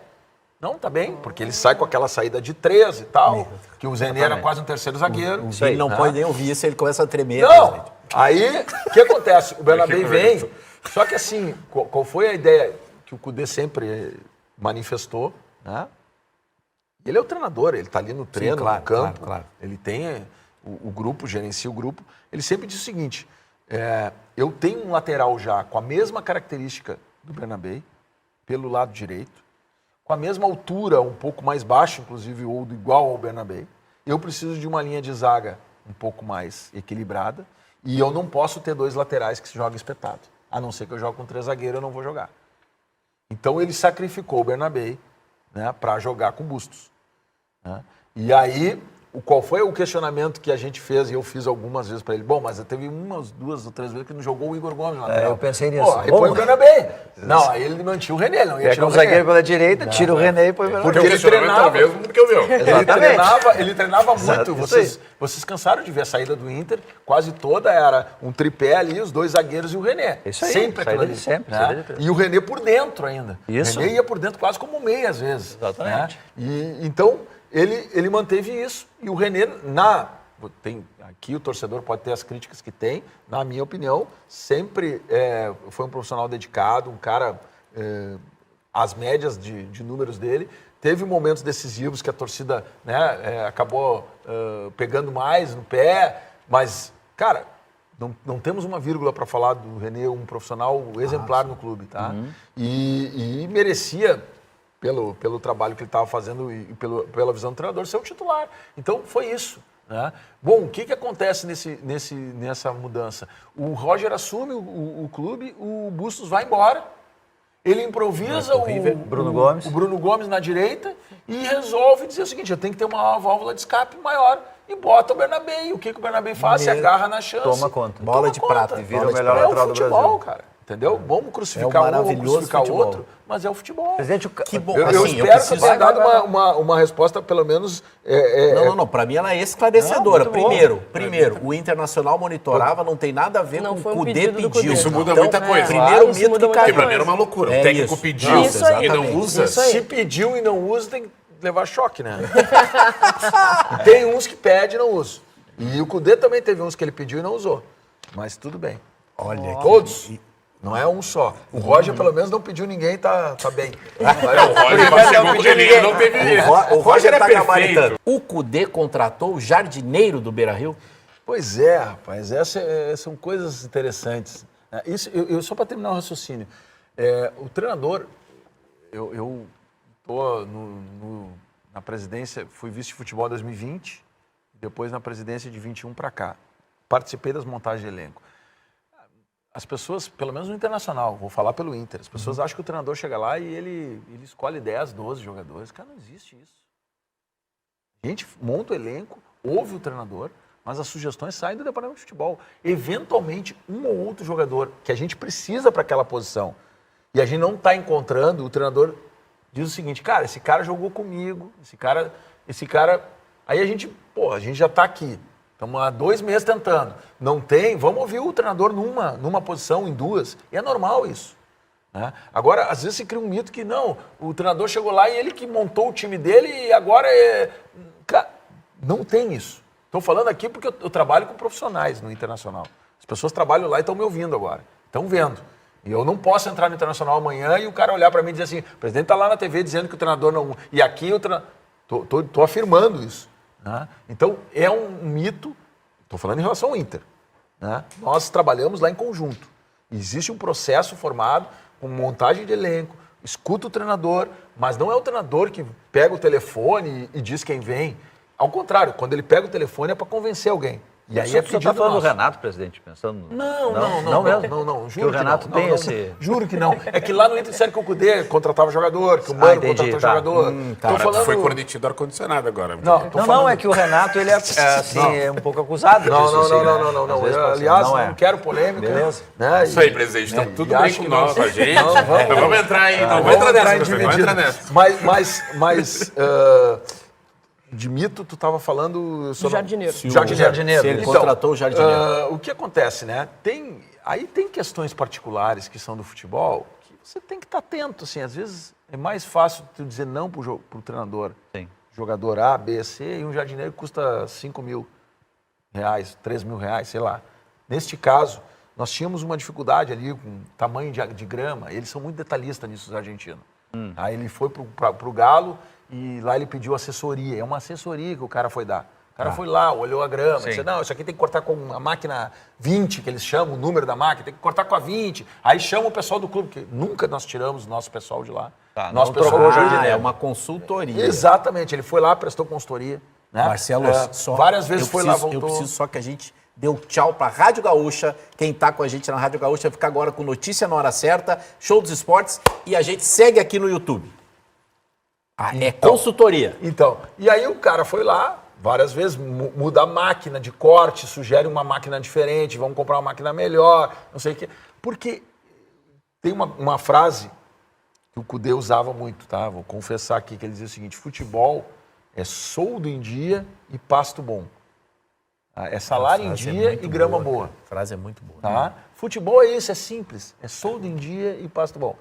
Speaker 14: Não, tá bem, porque ele sai com aquela saída de 3 e tal, que o René era quase um terceiro zagueiro.
Speaker 2: Ele não pode nem ouvir isso, ele começa a tremer.
Speaker 14: Não, aí, o que acontece? O Bernabé vem, só que assim, qual foi a ideia que o Cudê sempre manifestou, né? Ele é o treinador, ele tá ali no treino, no campo, ele tem o grupo, gerencia o grupo. Ele sempre diz o seguinte, eu tenho um lateral já com a mesma característica do Bernabé, pelo lado direito, com a mesma altura, um pouco mais baixo, inclusive, ou igual ao Bernabé. Eu preciso de uma linha de zaga um pouco mais equilibrada e eu não posso ter 2 laterais que se jogam espetado. A não ser que eu jogue com 3 zagueiros, eu não vou jogar. Então ele sacrificou o Bernabé, né, para jogar com Bustos. Né? E aí, qual foi o questionamento que a gente fez, e eu fiz algumas vezes para ele? Bom, mas teve umas 2 ou 3 vezes que não jogou o Igor Gomes lá.
Speaker 4: Eu pensei nisso.
Speaker 14: Aí põe o Bernabé. Não, aí ele mantinha o René, não ia tirar o
Speaker 4: zagueiro pela direita, tira o René e põe o Bernabé.
Speaker 14: Porque ele treinava,
Speaker 3: mesmo do que o meu.
Speaker 14: ele treinava muito. Vocês cansaram de ver a saída do Inter, quase toda era um tripé ali, os 2 zagueiros e o René.
Speaker 4: Isso aí,
Speaker 14: sempre aquilo ali.
Speaker 4: Sempre.
Speaker 14: Né? E o René por dentro ainda.
Speaker 4: Isso.
Speaker 14: O René ia por dentro quase como meia às vezes.
Speaker 4: Exatamente.
Speaker 14: Né? E, então, ele manteve isso. E o René, aqui o torcedor pode ter as críticas que tem, na minha opinião, sempre foi um profissional dedicado, um cara, as médias de números dele. Teve momentos decisivos que a torcida, né, acabou pegando mais no pé, mas, cara, não temos uma vírgula para falar do René, um profissional exemplar no clube, tá? E merecia, pelo trabalho que ele estava fazendo e pela visão do treinador, ser o titular. Então, foi isso. Né? Bom, o que acontece nessa mudança? O Roger assume o clube, o Bustos vai embora, ele improvisa o Bruno Gomes na direita e resolve dizer o seguinte, eu tenho que ter uma válvula de escape maior e bota o Bernabé. E o que o Bernabé faz? Se agarra na chance.
Speaker 4: Toma conta.
Speaker 2: Bola de prata.
Speaker 4: E vira o melhor lateral do Brasil.
Speaker 14: Cara. Entendeu? Vamos crucificar um, vamos crucificar o outro, mas é o futebol.
Speaker 4: Presidente, que bom.
Speaker 14: Eu espero que tenha dado uma resposta, pelo menos...
Speaker 2: Não. Para mim ela é esclarecedora. Primeiro, o Internacional monitorava, não tem nada a ver com o que o Cudê pediu.
Speaker 3: Isso muda muita coisa.
Speaker 2: Primeiro mito que caiu.
Speaker 3: Pra mim era uma loucura. O técnico pediu e não usa.
Speaker 14: Se pediu e não usa, tem que levar choque, né? Tem uns que pede e não usa. E o Cudê também teve uns que ele pediu e não usou. Mas tudo bem.
Speaker 2: Olha,
Speaker 14: todos. Não é um só. O Roger, pelo menos, não pediu ninguém, tá bem.
Speaker 2: O Roger tá gabaritando. O Cudê contratou o jardineiro do Beira-Rio?
Speaker 14: Pois é, rapaz. Essas são coisas interessantes. Isso, só para terminar o raciocínio. O treinador, eu estou na presidência, fui vice de futebol em 2020, depois na presidência de 21 para cá. Participei das montagens de elenco. As pessoas, pelo menos no Internacional, vou falar pelo Inter, as pessoas acham que o treinador chega lá e ele escolhe 10, 12 jogadores. Cara, não existe isso. A gente monta o elenco, ouve o treinador, mas as sugestões saem do departamento de futebol. Eventualmente, um ou outro jogador que a gente precisa para aquela posição e a gente não está encontrando, o treinador diz o seguinte, cara, esse cara jogou comigo, esse cara... Aí a gente já está aqui. Estamos há 2 meses tentando. Não tem, vamos ouvir o treinador numa posição, em 2. E é normal isso. Né? Agora, às vezes se cria um mito que não, o treinador chegou lá e ele que montou o time dele e agora não tem isso. Estou falando aqui porque eu trabalho com profissionais no Internacional. As pessoas trabalham lá e estão me ouvindo agora. Estão vendo. E eu não posso entrar no Internacional amanhã e o cara olhar para mim e dizer assim, o presidente está lá na TV dizendo que o treinador não... E aqui o treinador... Estou afirmando isso. Né? Então, é um mito, estou falando em relação ao Inter. Né? Nós trabalhamos lá em conjunto. Existe um processo formado com montagem de elenco, escuta o treinador, mas não é o treinador que pega o telefone e diz quem vem. Ao contrário, quando ele pega o telefone é para convencer alguém. E aí é pedido
Speaker 4: Você está falando
Speaker 14: nosso.
Speaker 4: do Renato, presidente, pensando...
Speaker 14: Não mesmo? Juro
Speaker 4: que o Renato
Speaker 14: não.
Speaker 4: tem esse...
Speaker 14: Juro que não. É que lá no Inter disseram que o Cudê contratava jogador, que o Mano contratou jogador.
Speaker 3: Falando... Foi prometido ar-condicionado agora.
Speaker 4: Não, é que o Renato, ele é um pouco acusado disso.
Speaker 14: Não. Aliás, não quero polêmica.
Speaker 4: Beleza.
Speaker 14: Né?
Speaker 3: Isso aí, presidente. Tá tudo bem com nós, com a gente. Vamos entrar, hein? Não
Speaker 14: vamos
Speaker 3: entrar nessa.
Speaker 14: Mas de mito, tu estava falando...
Speaker 6: Do jardineiro.
Speaker 14: Jardineiro.
Speaker 2: Se ele contratou o jardineiro.
Speaker 14: O que acontece, né? Tem questões particulares que são do futebol, que você tem que estar atento, assim, às vezes é mais fácil tu dizer não pro treinador.
Speaker 4: Sim.
Speaker 14: Jogador A, B, C, e um jardineiro custa 5 mil reais, 3 mil reais, sei lá. Neste caso, nós tínhamos uma dificuldade ali com tamanho de grama, eles são muito detalhistas nisso, os argentinos. Aí ele foi pro Galo e lá ele pediu assessoria, é uma assessoria que o cara foi dar. O cara foi lá, olhou a grama, disse, não, isso aqui tem que cortar com a máquina 20, que eles chamam, o número da máquina, tem que cortar com a 20. Aí chama o pessoal do clube, que nunca nós tiramos o nosso pessoal de lá.
Speaker 2: Nosso pessoal é uma consultoria.
Speaker 14: Exatamente, ele foi lá, prestou consultoria. Né?
Speaker 2: Marcelo,
Speaker 14: várias vezes foi lá, voltou.
Speaker 2: Eu preciso só que a gente dê tchau para a Rádio Gaúcha. Quem está com a gente na Rádio Gaúcha fica agora com Notícia na Hora Certa, Show dos Esportes, e a gente segue aqui no YouTube. É consultoria.
Speaker 14: Então, e aí o cara foi lá, várias vezes, muda a máquina de corte, sugere uma máquina diferente, vamos comprar uma máquina melhor, não sei o quê. Porque tem uma frase que o Cudê usava muito, tá? Vou confessar aqui que ele dizia o seguinte, futebol é soldo em dia e pasto bom. É salário em dia e grama boa.
Speaker 2: A frase é muito boa.
Speaker 14: Tá? Futebol é isso, é simples. É soldo em dia e pasto bom.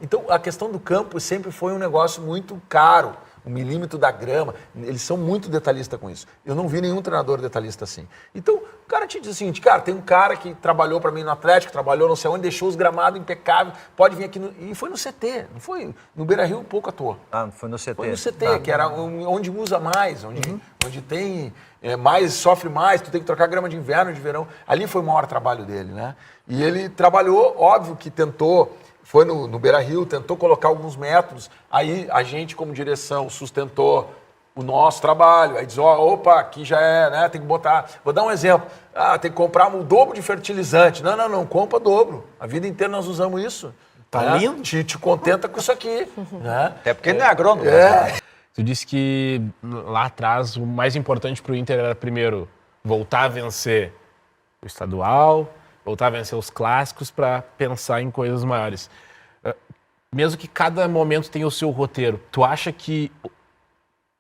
Speaker 14: Então, a questão do campo sempre foi um negócio muito caro. O milímetro da grama, eles são muito detalhistas com isso. Eu não vi nenhum treinador detalhista assim. Então, o cara te diz o seguinte, cara, tem um cara que trabalhou para mim no Atlético, trabalhou não sei onde, deixou os gramados impecáveis, pode vir aqui e foi no CT, não foi no Beira-Rio pouco à toa.
Speaker 4: Foi no CT.
Speaker 14: Foi no CT, que era onde usa mais, onde tem mais, sofre mais, tu tem que trocar grama de inverno, de verão. Ali foi o maior trabalho dele, né? E ele trabalhou, óbvio que tentou, foi no Beira-Rio, tentou colocar alguns métodos, aí a gente como direção sustentou o nosso trabalho, aí diz, opa, aqui já é, né, tem que botar, vou dar um exemplo, tem que comprar um dobro de fertilizante, não, compra dobro, a vida inteira nós usamos isso.
Speaker 2: Tá lindo?
Speaker 14: Te contenta com isso aqui. Né?
Speaker 4: Até porque ele não é agrônomo.
Speaker 15: Tu disse que lá atrás o mais importante para o Inter era primeiro voltar a vencer o estadual, voltar a vencer os clássicos para pensar em coisas maiores. Mesmo que cada momento tenha o seu roteiro, tu acha que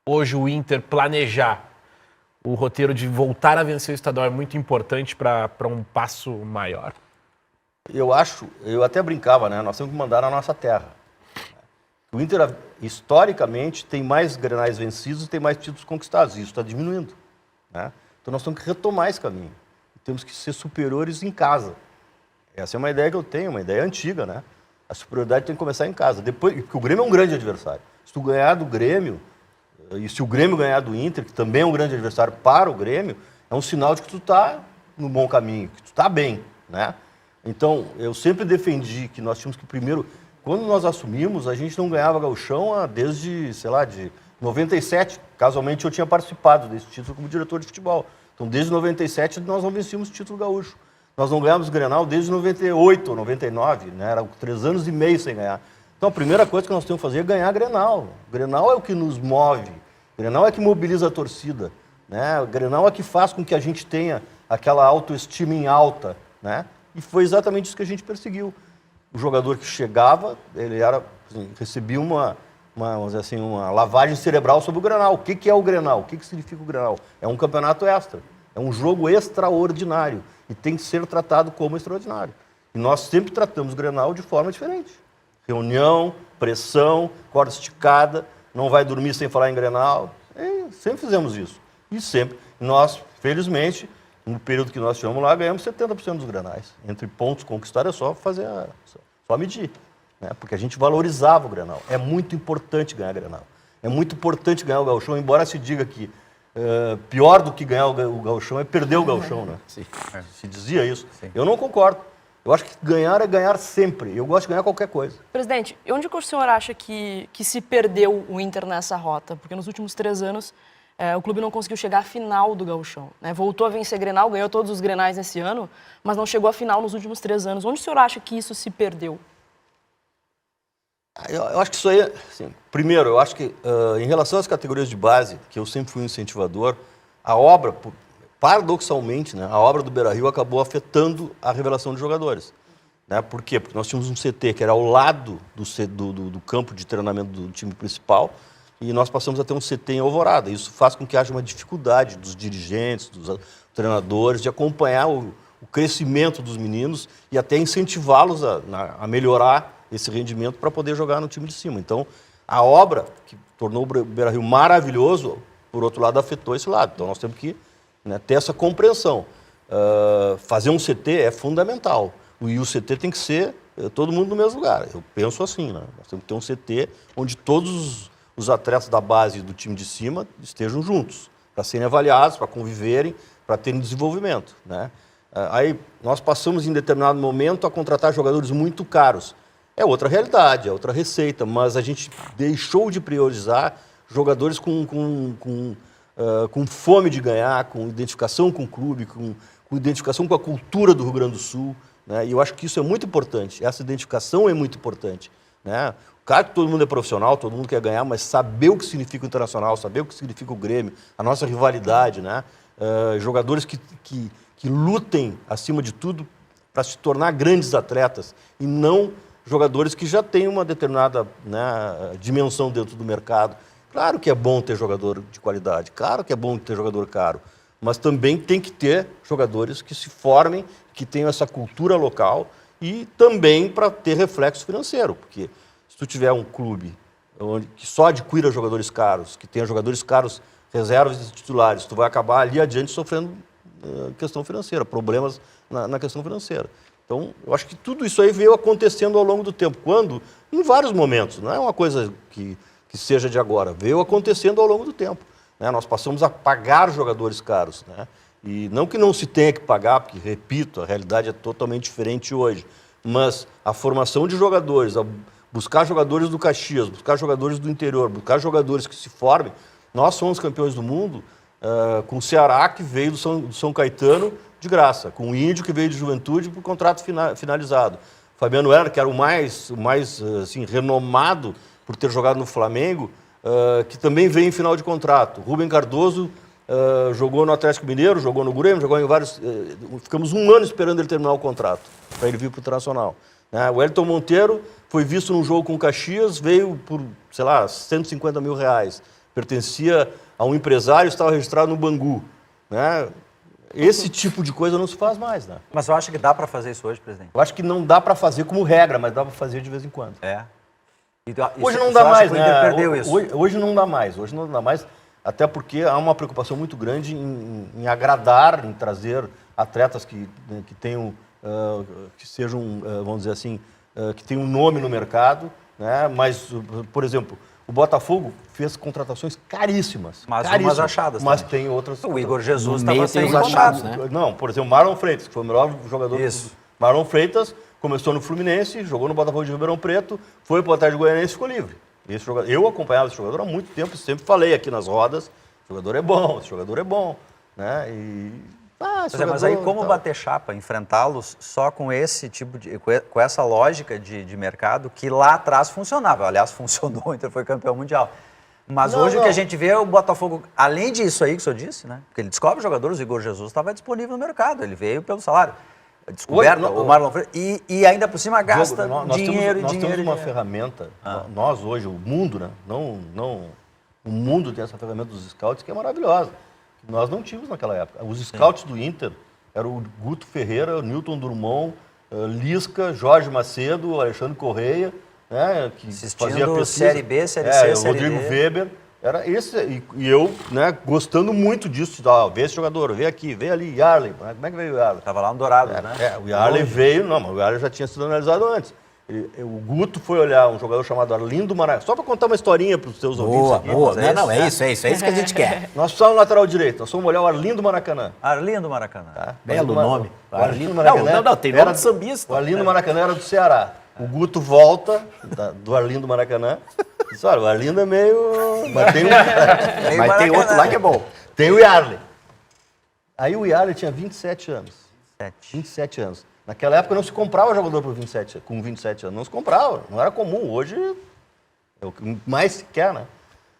Speaker 15: hoje o Inter planejar o roteiro de voltar a vencer o estadual é muito importante para um passo maior?
Speaker 16: Eu até brincava, né? Nós temos que mandar na nossa terra. O Inter, historicamente, tem mais Grenais vencidos e tem mais títulos conquistados. Isso está diminuindo. Né? Então nós temos que retomar esse caminho. Temos que ser superiores em casa. Essa é uma ideia que eu tenho, uma ideia antiga, né? A superioridade tem que começar em casa. Depois, porque o Grêmio é um grande adversário. Se tu ganhar do Grêmio, e se o Grêmio ganhar do Inter, que também é um grande adversário para o Grêmio, é um sinal de que tu está no bom caminho, que tu está bem, né? Então, eu sempre defendi que nós tínhamos que primeiro... Quando nós assumimos, a gente não ganhava gauchão desde, sei lá, de 97. Casualmente, eu tinha participado desse título como diretor de futebol. Então, desde 97, nós não vencíamos o título gaúcho. Nós não ganhávamos o Grenal desde 98 ou 99, né? Era 3 anos e meio sem ganhar. Então, a primeira coisa que nós temos que fazer é ganhar Grenal. O Grenal é o que nos move. O Grenal é que mobiliza a torcida. Né? O Grenal é que faz com que a gente tenha aquela autoestima em alta. Né? E foi exatamente isso que a gente perseguiu. O jogador que chegava, ele assim, recebia vamos dizer assim, uma lavagem cerebral sobre o Grenal. O que é o Grenal? O que significa o Grenal? É um campeonato extra. É um jogo extraordinário. E tem que ser tratado como extraordinário. E nós sempre tratamos o Grenal de forma diferente. Reunião, pressão, corda esticada, não vai dormir sem falar em Grenal. Sempre fizemos isso. E sempre, nós, felizmente, no período que nós tivemos lá, ganhamos 70% dos Grenais. Entre pontos conquistados é só fazer, só medir. Né? Porque a gente valorizava o Grenal. É muito importante ganhar Grenal. É muito importante ganhar o gauchão, embora se diga que pior do que ganhar o gauchão é perder o gauchão, né? Se dizia isso. Sim. Eu não concordo. Eu acho que ganhar é ganhar sempre. Eu gosto de ganhar qualquer coisa.
Speaker 6: Presidente, e onde que o senhor acha que se perdeu o Inter nessa rota? Porque nos últimos 3 anos o clube não conseguiu chegar à final do gauchão. Né? Voltou a vencer Grenal, ganhou todos os Grenais nesse ano, mas não chegou à final nos últimos 3 anos. Onde o senhor acha que isso se perdeu?
Speaker 16: Eu acho que isso aí, assim, primeiro, eu acho que em relação às categorias de base, que eu sempre fui um incentivador, a obra, paradoxalmente, né, a obra do Beira-Rio acabou afetando a revelação de jogadores. Né? Por quê? Porque nós tínhamos um CT que era ao lado do campo de treinamento do time principal e nós passamos a ter um CT em Alvorada. Isso faz com que haja uma dificuldade dos dirigentes, dos treinadores, de acompanhar o crescimento dos meninos e até incentivá-los a melhorar esse rendimento para poder jogar no time de cima. Então, a obra que tornou o Beira-Rio maravilhoso, por outro lado, afetou esse lado. Então, nós temos que, né, ter essa compreensão. Fazer um CT é fundamental. E o CT tem que ser todo mundo no mesmo lugar. Eu penso assim, né? Nós temos que ter um CT onde todos os atletas da base do time de cima estejam juntos, para serem avaliados, para conviverem, para terem desenvolvimento, né? Aí nós passamos em determinado momento a contratar jogadores muito caros. É outra realidade, é outra receita, mas a gente deixou de priorizar jogadores com fome de ganhar, com identificação com o clube, com identificação com a cultura do Rio Grande do Sul, né? E eu acho que isso é muito importante, essa identificação é muito importante, né? Claro que todo mundo é profissional, todo mundo quer ganhar, mas saber o que significa o Internacional, saber o que significa o Grêmio, a nossa rivalidade, né? Jogadores que lutem, acima de tudo, para se tornar grandes atletas e não jogadores que já têm uma determinada, né, dimensão dentro do mercado. Claro que é bom ter jogador de qualidade, claro que é bom ter jogador caro, mas também tem que ter jogadores que se formem, que tenham essa cultura local e também para ter reflexo financeiro, porque se tu tiver um clube que só adquira jogadores caros, que tenha jogadores caros, reservas e titulares, tu vai acabar ali adiante sofrendo questão financeira, problemas na questão financeira. Então, eu acho que tudo isso aí veio acontecendo ao longo do tempo. Quando? Em vários momentos. Não é uma coisa que seja de agora. Veio acontecendo ao longo do tempo, né? Nós passamos a pagar jogadores caros, né? E não que não se tenha que pagar, porque, repito, a realidade é totalmente diferente hoje. Mas a formação de jogadores, buscar jogadores do Caxias, buscar jogadores do interior, buscar jogadores que se formem. Nós somos campeões do mundo com o Ceará, que veio do São Caetano de graça, com o Índio, que veio de Juventude por contrato finalizado. Fabiano Heller, que era o mais assim, renomado por ter jogado no Flamengo, que também veio em final de contrato. Rubem Cardoso jogou no Atlético Mineiro, jogou no Grêmio, jogou em vários... ficamos um ano esperando ele terminar o contrato, para ele vir para o Internacional. O Wellington Monteiro foi visto num jogo com o Caxias, veio por, sei lá, R$150 mil. Pertencia a um empresário, estava registrado no Bangu, né? Esse tipo de coisa não se faz mais, né?
Speaker 4: Mas eu acho que dá para fazer isso hoje, presidente?
Speaker 16: Eu acho que não dá para fazer como regra, mas dá para fazer de vez em quando. Hoje não
Speaker 4: isso
Speaker 16: dá mais,
Speaker 4: que o
Speaker 16: né?
Speaker 4: Inter perdeu isso.
Speaker 16: Hoje não dá mais, até porque há uma preocupação muito grande em agradar, em trazer atletas que tenham, que sejam, vamos dizer assim, que tenham um nome no mercado, né? Mas, por exemplo, o Botafogo fez contratações caríssimas.
Speaker 4: Mas umas achadas
Speaker 16: mas
Speaker 4: também.
Speaker 16: tem outras.
Speaker 4: O Igor Jesus
Speaker 2: no meio
Speaker 4: estava
Speaker 2: tem
Speaker 4: sem
Speaker 2: os achados,
Speaker 4: contrato,
Speaker 2: né?
Speaker 16: Não, por exemplo, Marlon Freitas, que foi o melhor jogador.
Speaker 4: Isso.
Speaker 16: Marlon Freitas começou no Fluminense, jogou no Botafogo de Ribeirão Preto, foi para o Atlético Goianiense e ficou livre. Esse jogador, eu acompanhava esse jogador há muito tempo, sempre falei aqui nas rodas, esse jogador é bom, né?
Speaker 4: Mas aí como bater chapa, enfrentá-los só com esse tipo de, com essa lógica de mercado que lá atrás funcionava. Aliás, funcionou, o Inter foi campeão mundial. Mas hoje o que a gente vê é o Botafogo, além disso aí que o senhor disse, né? Porque ele descobre jogadores, o Igor Jesus estava disponível no mercado, ele veio pelo salário. Descoberta, o Marlon Freitas, e ainda por cima gasta dinheiro.
Speaker 16: Nós temos uma ferramenta, nós hoje, o mundo, né? O mundo tem essa ferramenta dos scouts que é maravilhosa. Nós não tínhamos naquela época. Os scouts do Inter eram o Guto Ferreira, o Newton Drummond, Lisca, Jorge Macedo, Alexandre Correia, né, que fazia pesquisa.
Speaker 4: Série B, Série C, Série
Speaker 16: Rodrigo
Speaker 4: D.
Speaker 16: Weber. Era esse, e eu, né, gostando muito disso, vê esse jogador, vê aqui, vê ali, Yarley. Como é que veio o Yarley?
Speaker 4: Estava lá no Dourado, né?
Speaker 16: O Yarley veio, mas o Yarley já tinha sido analisado antes. O Guto foi olhar um jogador chamado Arlindo Maracanã, só para contar uma historinha para os seus ouvintes aqui.
Speaker 2: Boa. Não, é isso que a gente quer.
Speaker 16: Nós precisamos no lateral direito, nós fomos olhar o Arlindo Maracanã.
Speaker 4: Arlindo Maracanã.
Speaker 2: Belo nome.
Speaker 16: O Arlindo Maracanã.
Speaker 2: Não, tem nome de sambista.
Speaker 16: O Arlindo Maracanã era do Ceará. O Guto volta do Arlindo Maracanã. Diz, olha, o Arlindo é meio...
Speaker 2: Mas tem outro lá que é bom.
Speaker 16: Tem o Yarley. Aí o Yarley tinha 27 anos. 27 anos. Naquela época não se comprava jogador com 27 anos. Não se comprava. Não era comum. Hoje é o que mais se quer, né?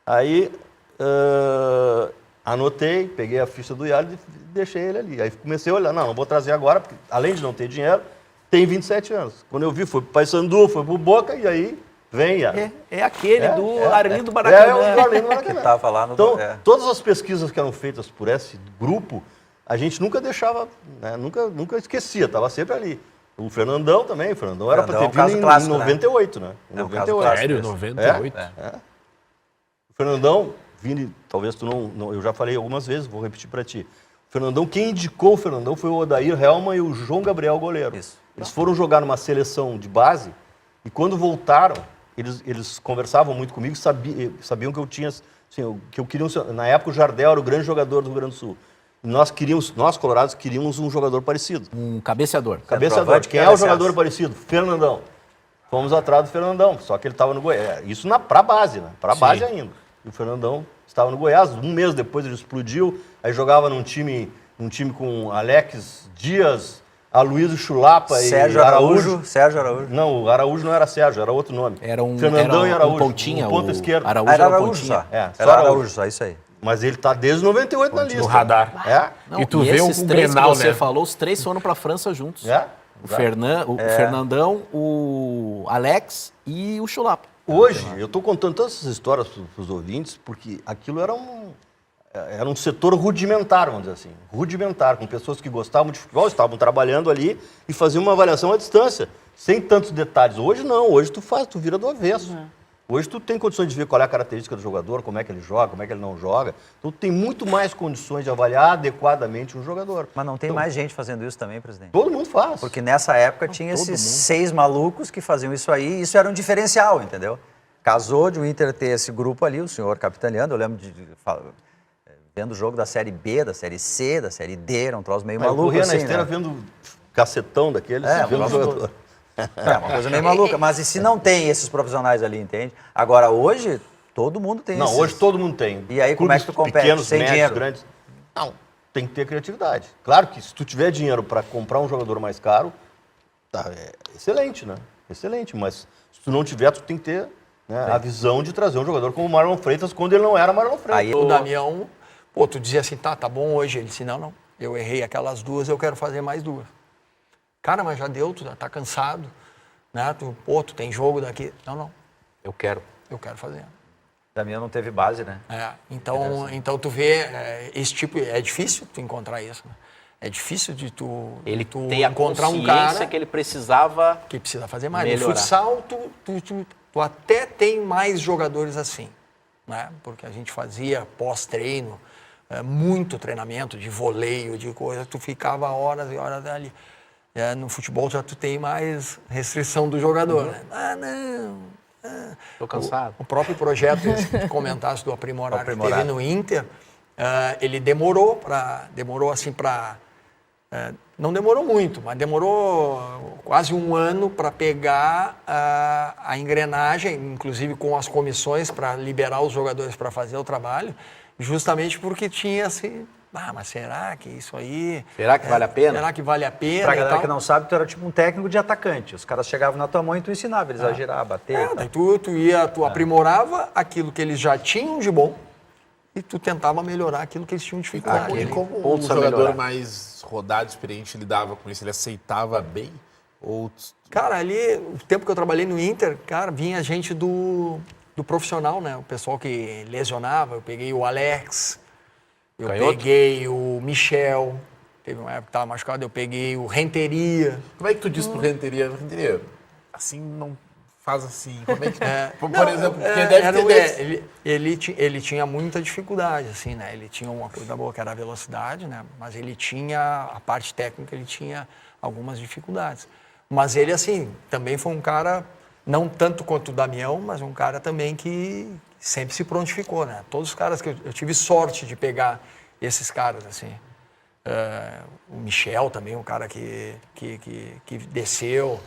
Speaker 16: Aí anotei, peguei a ficha do Yarley e deixei ele ali. Aí comecei a olhar. Não vou trazer agora, porque além de não ter dinheiro, tem 27 anos. Quando eu vi, foi pro Paysandu, foi pro Boca, e aí vem Yarley.
Speaker 2: É aquele do Arlindo Maracanã.
Speaker 16: É o Arlindo Maracanã.
Speaker 4: Tava lá no...
Speaker 16: Então, todas as pesquisas que eram feitas por esse grupo, a gente nunca deixava, né, nunca esquecia, estava sempre ali. O Fernandão também. O Fernandão era para ter
Speaker 4: Fernandão,
Speaker 16: vindo
Speaker 4: caso clássico,
Speaker 16: em 98, né? Em
Speaker 4: É um caso
Speaker 16: 98.
Speaker 4: clássico.
Speaker 15: Sério?
Speaker 4: esse.
Speaker 15: 98?
Speaker 16: O Fernandão, Vini, talvez tu não... Eu já falei algumas vezes, vou repetir para ti. O Fernandão, quem indicou o Fernandão foi o Odair Helman e o João Gabriel, goleiro.
Speaker 4: Isso.
Speaker 16: Eles foram jogar numa seleção de base e quando voltaram, eles conversavam muito comigo, sabiam que eu tinha... Assim, que eu queria... Na época o Jardel era o grande jogador do Rio Grande do Sul. E nós colorados, queríamos um jogador parecido.
Speaker 2: Um cabeceador.
Speaker 16: Cabeceador. Quem é o jogador parecido? Fernandão. Fomos atrás do Fernandão, só que ele estava no Goiás. Isso pra base, né? Pra base ainda. E o Fernandão estava no Goiás. Um mês depois ele explodiu. Aí jogava num time com Alex Dias, Aloysio Chulapa
Speaker 4: Sérgio
Speaker 16: e Araújo.
Speaker 4: Sérgio Araújo.
Speaker 16: Não, o Araújo não era Sérgio, era outro nome. Fernandão e Araújo.
Speaker 2: Pontinha,
Speaker 16: um ponta esquerda.
Speaker 2: Araújo
Speaker 4: Era
Speaker 2: era
Speaker 4: Araújo
Speaker 2: pontinha.
Speaker 4: só.
Speaker 16: É, só
Speaker 4: Era
Speaker 16: Araújo.
Speaker 4: Araújo só, isso aí.
Speaker 16: Mas ele tá desde 98 na lista.
Speaker 15: No radar.
Speaker 16: É?
Speaker 2: Não,
Speaker 15: E tu
Speaker 2: e
Speaker 15: vê
Speaker 2: esses
Speaker 15: o
Speaker 2: três
Speaker 15: Grenal,
Speaker 2: que você
Speaker 15: né?
Speaker 2: falou, os três foram pra França juntos.
Speaker 16: É?
Speaker 2: O Fernandão, o Alex e o Chulapa.
Speaker 16: Hoje, eu estou contando todas essas histórias para os ouvintes, porque aquilo era um setor rudimentar, vamos dizer assim. Rudimentar, com pessoas que gostavam de futebol, estavam trabalhando ali e faziam uma avaliação à distância, sem tantos detalhes. Hoje não, hoje tu vira do avesso. Hoje tu tem condições de ver qual é a característica do jogador, como é que ele joga, como é que ele não joga. Então tu tem muito mais condições de avaliar adequadamente um jogador.
Speaker 4: Mas não tem mais gente fazendo isso também, presidente?
Speaker 16: Todo mundo faz.
Speaker 4: Porque nessa época tinha esses 6 malucos que faziam isso aí, e isso era um diferencial, entendeu? Casou de o Inter ter esse grupo ali, o senhor capitaneando, eu lembro de vendo o jogo da Série B, da Série C, da Série D, era um troço meio maluco
Speaker 16: corria
Speaker 4: assim,
Speaker 16: na esteira
Speaker 4: né?
Speaker 16: vendo cacetão daqueles, vendo o jogador.
Speaker 4: É uma coisa meio maluca, mas e se não tem esses profissionais ali, entende? Agora, hoje, todo mundo tem
Speaker 16: Não,
Speaker 4: esses...
Speaker 16: hoje todo mundo tem.
Speaker 4: E aí, como é que tu compete?
Speaker 16: Pequenos,
Speaker 4: Sem
Speaker 16: médios,
Speaker 4: dinheiro?
Speaker 16: grandes. Não, tem que ter criatividade. Claro que se tu tiver dinheiro para comprar um jogador mais caro, tá, é excelente, né? Excelente, mas se tu não tiver, tu tem que ter, né, a visão de trazer um jogador como o Marlon Freitas quando ele não era Marlon Freitas.
Speaker 5: Aí o Damião, pô, tu dizia assim, tá bom hoje. Ele disse, não, eu errei aquelas duas, eu quero fazer mais duas. Cara, mas já deu, tu já tá cansado, né? Tu tem jogo daqui. Não, eu quero fazer.
Speaker 4: Damião não teve base, né?
Speaker 5: Então tu vê, esse tipo, é difícil tu encontrar isso, né? É difícil de tu
Speaker 2: Tem a
Speaker 5: encontrar um
Speaker 2: consciência
Speaker 5: cara
Speaker 2: que ele precisava
Speaker 5: que precisa fazer mais.
Speaker 2: melhorar.
Speaker 5: No futsal, tu até tem mais jogadores assim, né? Porque a gente fazia pós-treino, muito treinamento de voleio, de coisa, tu ficava horas e horas ali. No futebol já tu tem mais restrição do jogador, né?
Speaker 2: Tô cansado.
Speaker 5: O próprio projeto que tu comentasse do aprimorar que teve no Inter, ele demorou assim para... não demorou muito, mas demorou quase um ano para pegar a engrenagem, inclusive com as comissões, para liberar os jogadores para fazer o trabalho, justamente porque tinha assim... mas será que isso aí...
Speaker 2: Será que vale a pena?
Speaker 5: Será que vale a pena?
Speaker 4: Pra
Speaker 5: e
Speaker 4: galera
Speaker 5: tal?
Speaker 4: que não sabe, tu era tipo um técnico de atacante. Os caras chegavam na tua mão e tu ensinava eles a girar, a bater.
Speaker 5: Daí tu aprimorava aquilo que eles já tinham de bom e tu tentava melhorar aquilo que eles tinham de dificuldade.
Speaker 3: E como um jogador mais rodado, experiente, lidava com isso? Ele aceitava bem? Ou...
Speaker 5: Cara, ali, o tempo que eu trabalhei no Inter, cara, vinha gente do profissional, né? O pessoal que lesionava. Eu peguei o Alex, eu peguei o Michel, teve uma época que estava machucado, eu peguei o Renteria.
Speaker 3: Como é que tu disse pro Renteria? Renteria, assim não faz assim. Como é que... Por exemplo, porque deve ter...
Speaker 5: Ele tinha muita dificuldade, assim, né? Ele tinha uma coisa boa que era a velocidade, né? Mas ele tinha, a parte técnica, ele tinha algumas dificuldades. Mas ele, assim, também foi um cara, não tanto quanto o Damião, mas um cara também que sempre se prontificou, né? Todos os caras que eu tive sorte de pegar esses caras, assim. O Michel também, um cara que desceu.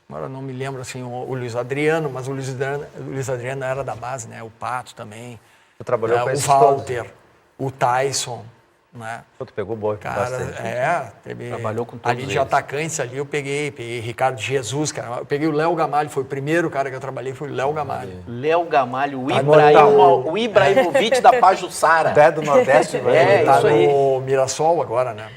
Speaker 5: Agora não me lembro, assim, o Luiz Adriano, mas o Luiz Adriano era da base, né? O Pato também.
Speaker 4: Tu trabalhou com
Speaker 5: o
Speaker 4: esses
Speaker 5: Walter, o Tyson, né?
Speaker 4: Pô, tu pegou boa bastante.
Speaker 5: Teve...
Speaker 2: Trabalhou com todos
Speaker 5: ali de
Speaker 2: eles.
Speaker 5: atacantes ali eu peguei Ricardo Jesus, cara. Eu peguei o Léo Gamalho, foi o primeiro cara que eu trabalhei, foi o Léo Gamalho.
Speaker 2: Léo Gamalho, o Ibrahimovic da Pajuçara.
Speaker 4: Pé do Nordeste,
Speaker 5: Tá
Speaker 2: isso aí.
Speaker 5: no Mirassol agora, né?